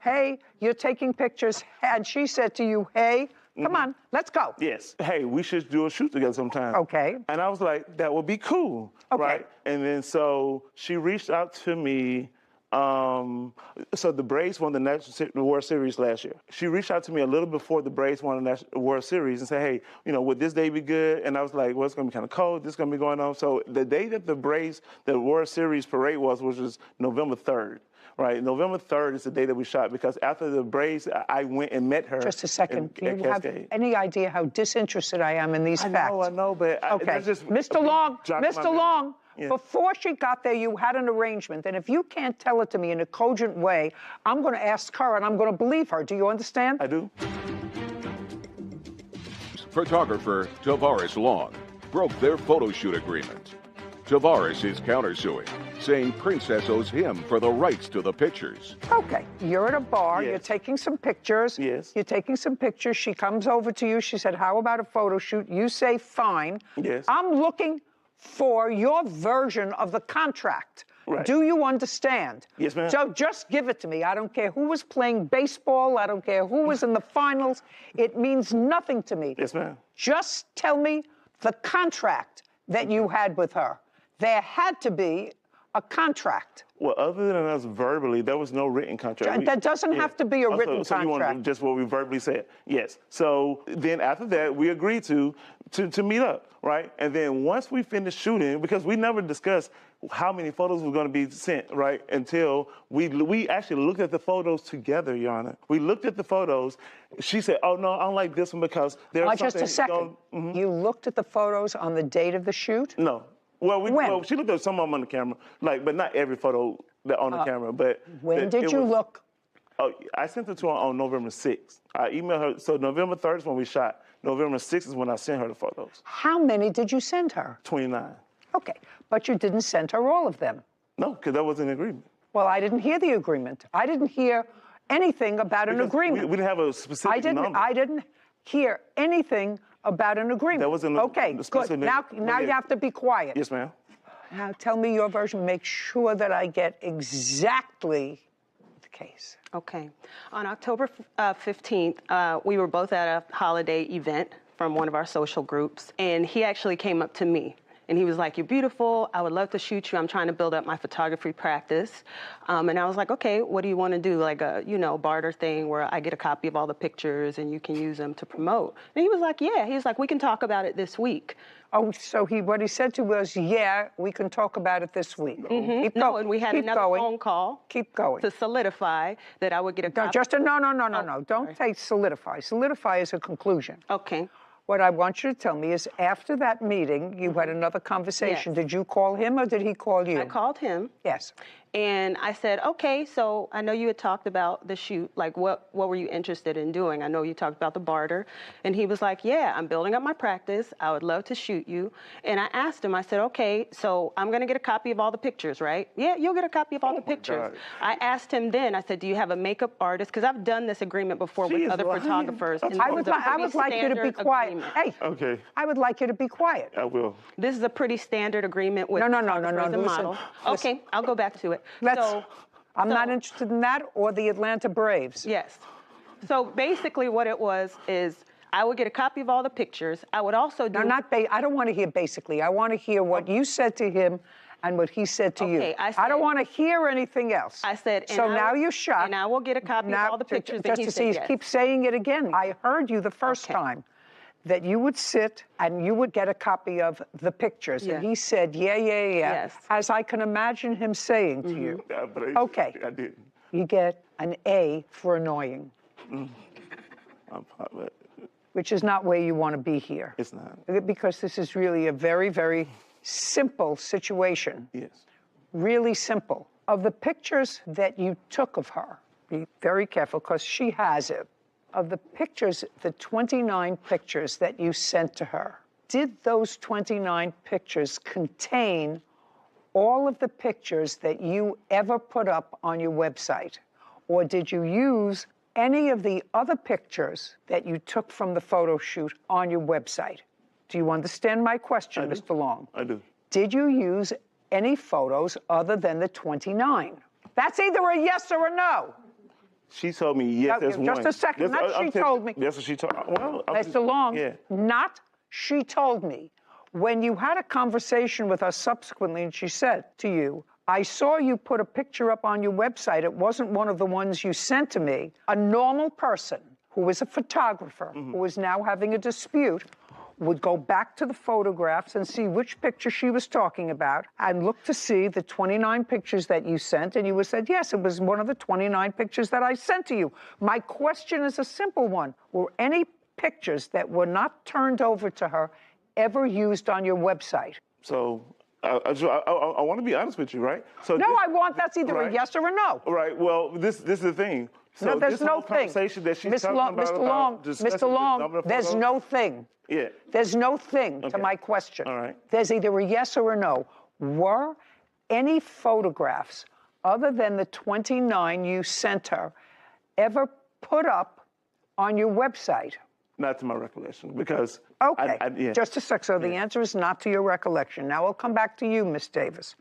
Hey, you're taking pictures. And she said to you, hey, come on, let's go. Yes. Hey, we should do a shoot together sometime. Okay. And I was like, that would be cool. Okay. Right. And then so she reached out to me. So the Braves won the World Series last year. She reached out to me a little before the Braves won the World Series and said, hey, would this day be good? And I was like, well, it's going to be kind of cold. This is going to be going on. So the day that the World Series parade was, which was November 3rd. Right, November 3rd is the day that we shot because after the Braves, I went and met her. Just a second. Do you have any idea how disinterested I am in these facts? I know, but okay, Mr. Long, before she got there, you had an arrangement, and if you can't tell it to me in a cogent way, I'm going to ask her, and I'm going to believe her. Do you understand? I do. Photographer Tavares Long broke their photo shoot agreement. Tavares is countersuing, saying Princess owes him for the rights to the pictures. Okay, you're at a bar, you're taking some pictures. Yes. You're taking some pictures. She comes over to you. She said, how about a photo shoot? You say, fine. Yes. I'm looking for your version of the contract. Right. Do you understand? Yes, ma'am. So just give it to me. I don't care who was playing baseball. I don't care who was in the finals. It means nothing to me. Yes, ma'am. Just tell me the contract that you had with her. There had to be a contract. Well, other than us verbally, there was no written contract. That doesn't have to be a written so you contract. want just what we verbally said? Yes. So then after that, we agreed to meet up, right? And then once we finished shooting, because we never discussed how many photos were going to be sent, right? Until we actually looked at the photos together, Your Honor. We looked at the photos. She said, oh, no, I don't like this one because there's something... Just a second. You looked at the photos on the date of the shoot? No. Well, she looked at some of them on the camera, but not every photo on the camera. But when did you look? Oh, I sent it to her on November 6th. I emailed her. So November 3rd is when we shot. November 6th is when I sent her the photos. How many did you send her? 29. Okay, but you didn't send her all of them. No, because that was an agreement. Well, I didn't hear the agreement. I didn't hear anything about an agreement. We didn't have a specific number. I didn't hear anything about an agreement. That wasn't okay, good. Now you have to be quiet. Yes, ma'am. Now tell me your version. Make sure that I get exactly the case. Okay. On October 15th, we were both at a holiday event from one of our social groups, and he actually came up to me. And he was like, you're beautiful. I would love to shoot you. I'm trying to build up my photography practice. And I was like, okay, what do you want to do? Like a, barter thing where I get a copy of all the pictures and you can use them to promote. And he was like, yeah. He was like, we can talk about it this week. Oh, so what he said to was, yeah, we can talk about it this week. Mm-hmm. No, and we had another phone call. Keep going. To solidify that I would get a copy. No. Don't say solidify. Solidify is a conclusion. Okay. What I want you to tell me is after that meeting, you had another conversation. Yes. Did you call him or did he call you? I called him. Yes. And I said, okay, so I know you had talked about the shoot. Like, what were you interested in doing? I know you talked about the barter. And he was like, yeah, I'm building up my practice. I would love to shoot you. And I asked him, I said, okay, so I'm going to get a copy of all the pictures, right? Yeah, you'll get a copy of all the pictures. God. I asked him then, I said, do you have a makeup artist? Because I've done this agreement before with other photographers. And I would like you to be quiet. Agreement. Hey, okay. I would like you to be quiet. I will. This is a pretty standard agreement with photographers and models. Okay, I'll go back to it. I'm not interested in that or the Atlanta Braves. Yes. So basically what it was is I would get a copy of all the pictures. I would also do. No, I don't want to hear basically. I want to hear what you said to him and what he said to you. I don't want to hear anything else. I said, so now you're shocked. And I will get a copy of all the pictures. Just to see, keep saying it again. I heard you the first time that you would sit and you would get a copy of the pictures. Yes. And he said, yeah. Yes. As I can imagine him saying to you. Yeah, but Okay. I didn't. You get an A for annoying. Which is not where you want to be here. It's not. Because this is really a very, very simple situation. Yes. Really simple. Of the pictures that you took of her, be very careful because she has it. Of the pictures, the 29 pictures that you sent to her, did those 29 pictures contain all of the pictures that you ever put up on your website? Or did you use any of the other pictures that you took from the photo shoot on your website? Do you understand my question, Mr. Long? I do. Did you use any photos other than the 29? That's either a yes or a no. She told me yes, there's one. Just a second, not she told me. That's what she told me. Well, Mr. Long, yeah. not she told me. When you had a conversation with her subsequently and she said to you, I saw you put a picture up on your website. It wasn't one of the ones you sent to me. A normal person who is a photographer, who is now having a dispute, would go back to the photographs and see which picture she was talking about and look to see the 29 pictures that you sent, and you would said, yes, it was one of the 29 pictures that I sent to you. My question is a simple one. Were any pictures that were not turned over to her ever used on your website? So I want to be honest with you, right? So no, that's either a yes or a no. Right, well, this is the thing. So no, there's this no whole thing. Conversation that she's talking Mr. Long, there's no thing. Yeah. There's no thing to my question. All right. There's either a yes or a no. Were any photographs other than the 29 you sent her ever put up on your website? Not to my recollection, because... Okay, yeah. Just a sec. So the answer is not to your recollection. Now I'll come back to you, Miss Davis.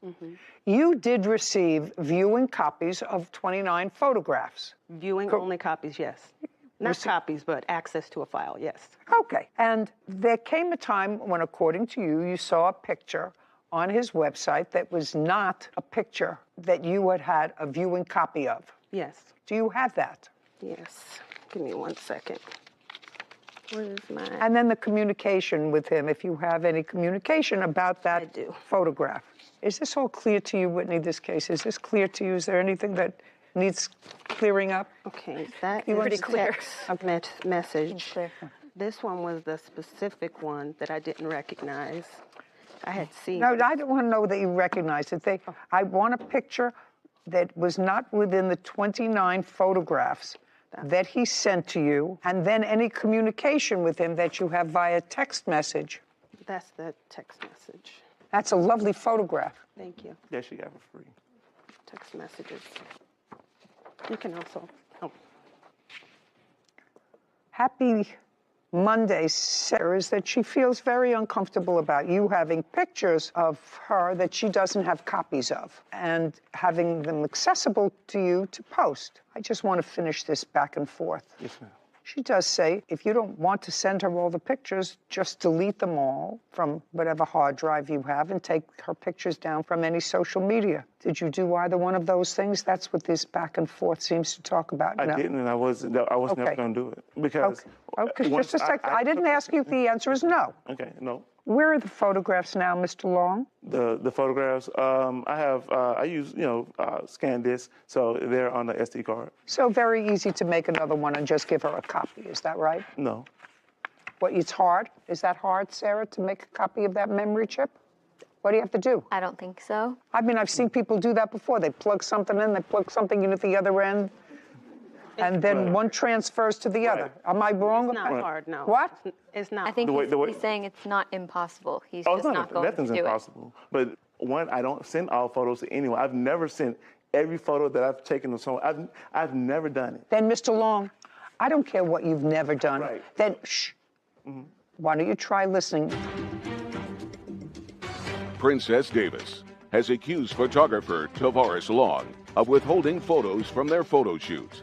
You did receive viewing copies of 29 photographs. Viewing only copies, yes. Not copies, but access to a file, yes. Okay, and there came a time when, according to you, you saw a picture on his website that was not a picture that you had a viewing copy of. Yes. Do you have that? Yes. Give me 1 second. Where is mine? And then the communication with him, if you have any communication about that photograph. Is this all clear to you, Whitney, this case? Is this clear to you? Is there anything that needs clearing up? Okay, that You is pretty clear. Message. This one was the specific one that I didn't recognize. I had seen. No, I don't want to know that you recognize it. I want a picture that was not within the 29 photographs that he sent to you, and then any communication with him that you have via text message. That's the text message. That's a lovely photograph. Thank you. Yeah, she got it for free. Text messages. You can also. Oh. Happy Monday, Sarah, is that she feels very uncomfortable about you having pictures of her that she doesn't have copies of and having them accessible to you to post. I just want to finish this back and forth. Yes, ma'am. She does say, if you don't want to send her all the pictures, just delete them all from whatever hard drive you have and take her pictures down from any social media. Did you do either one of those things? That's what this back and forth seems to talk about. I didn't, and I was never going to do it. Because... Okay, just a second. I didn't ask you if the answer is no. Okay, no. Where are the photographs now, Mr. Long? The photographs, I use, scan disc, so they're on the SD card. So very easy to make another one and just give her a copy, is that right? No. What, it's hard? Is that hard, Sarah, to make a copy of that memory chip? What do you have to do? I don't think so. I mean, I've seen people do that before. They plug something in, they plug something in at the other end, and then one transfers to the other. Am I wrong? It's not hard, no. What? It's not. I think he's saying it's not impossible. He's just not going to do Nothing's impossible. But one, I don't send all photos to anyone. I've never sent every photo that I've taken to someone. I've never done it. Then, Mr. Long, I don't care what you've never done. Right. Then, shh. Why don't you try listening? Princess Davis has accused photographer Tavares Long of withholding photos from their photo shoot.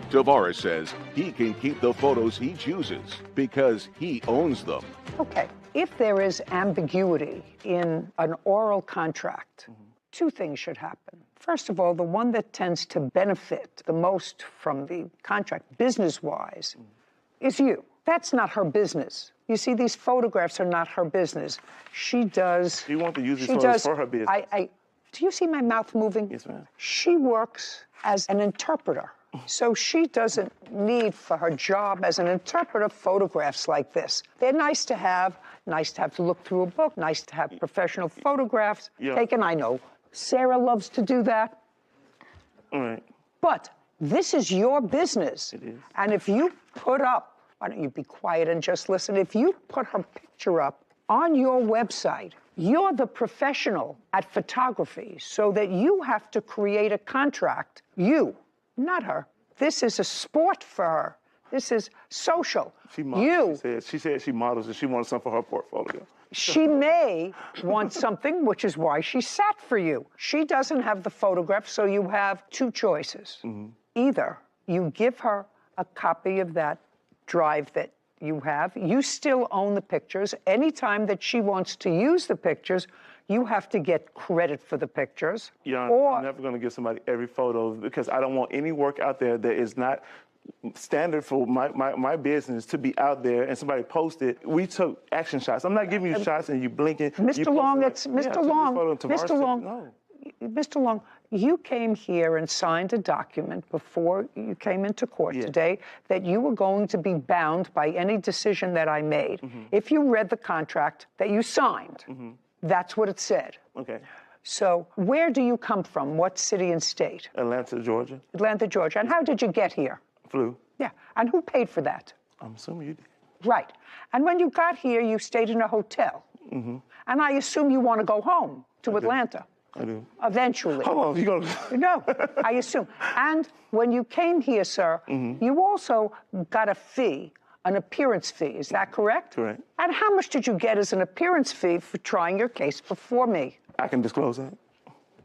Tavares says he can keep the photos he chooses because he owns them. Okay, if there is ambiguity in an oral contract, two things should happen. First of all, the one that tends to benefit the most from the contract, business-wise, is you. That's not her business. You see, these photographs are not her business. She does... You want to use these photos for her business. Do you see my mouth moving? Yes, ma'am. She works as an interpreter. So she doesn't need for her job as an interpreter photographs like this. They're nice to have to look through a book, nice to have professional photographs taken. I know Sarah loves to do that. All right. But this is your business. It is. And if you put up, why don't you be quiet and just listen? If you put her picture up on your website, you're the professional at photography, so that you have to create a contract. You, not her. This is a sport for her. This is social. She said she models and she wants something for her portfolio. She may want something, which is why she sat for you. She doesn't have the photograph, so you have two choices. Either you give her a copy of that drive that you have. You still own the pictures. Anytime that she wants to use the pictures, you have to get credit for the pictures. I'm never going to give somebody every photo because I don't want any work out there that is not standard for my business to be out there and somebody post it. We took action shots. I'm not giving you shots and you blinking. Mr. Long, Mr. Long, you came here and signed a document before you came into court today that you were going to be bound by any decision that I made. If you read the contract that you signed, that's what it said. Okay. So where do you come from? What city and state? Atlanta, Georgia. Atlanta, Georgia. And how did you get here? Flew. Yeah. And who paid for that? I'm assuming you did. Right. And when you got here, you stayed in a hotel. And I assume you want to go home to Atlanta. I do. Eventually. How long? You gonna... No, I assume. And when you came here, sir, you also got a fee, an appearance fee. Is that correct? Correct. And how much did you get as an appearance fee for trying your case before me? I can disclose that.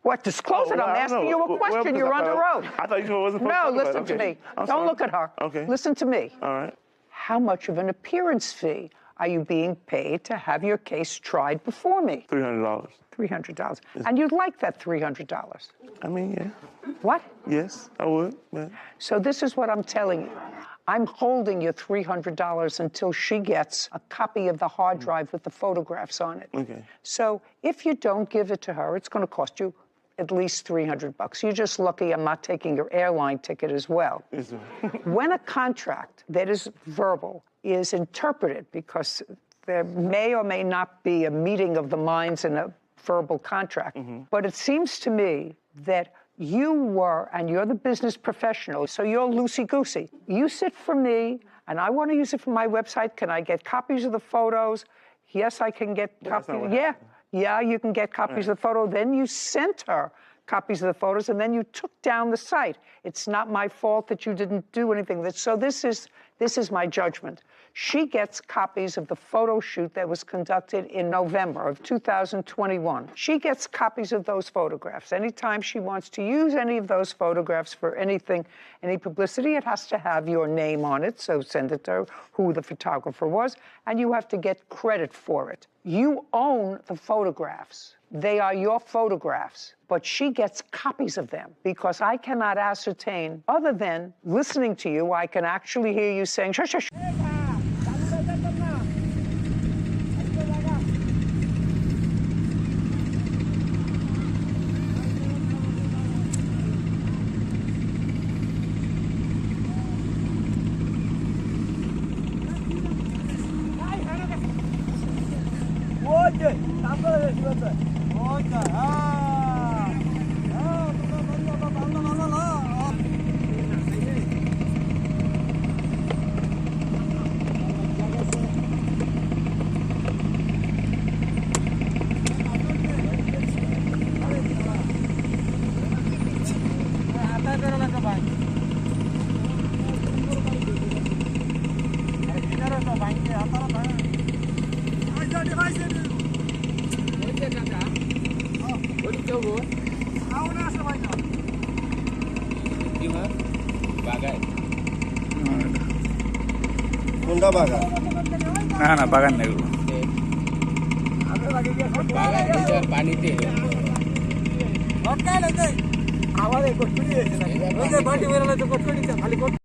What, disclose it? I'm asking you a question. You're on the road. I thought you wasn't supposed No, to listen to me. Don't look at her. Okay. Listen to me. All right. How much of an appearance fee are you being paid to have your case tried before me? $300. $300. And you'd like that $300? I mean, yeah. What? Yes, I would. Yeah. So this is what I'm telling you. I'm holding your $300 until she gets a copy of the hard drive with the photographs on it. Okay. So if you don't give it to her, it's going to cost you at least $300. You're just lucky I'm not taking your airline ticket as well. Yes, sir. When a contract that is verbal is interpreted, because there may or may not be a meeting of the minds in a verbal contract, but it seems to me that you were, and you're the business professional, so you're loosey-goosey. You sit for me, and I want to use it for my website. Can I get copies of the photos? Yes, I can get copies. Yeah, you can get copies of the photo. Then you sent her copies of the photos, and then you took down the site. It's not my fault that you didn't do anything. So this is my judgment. She gets copies of the photo shoot that was conducted in November of 2021. She gets copies of those photographs. Anytime she wants to use any of those photographs for anything, any publicity, it has to have your name on it, so send it to her, who the photographer was, and you have to get credit for it. You own the photographs. They are your photographs, but she gets copies of them because I cannot ascertain, other than listening to you, I can actually hear you saying, shush, shush. Bagai. কোনটা বাগান? না না বাগান নেই পানিতে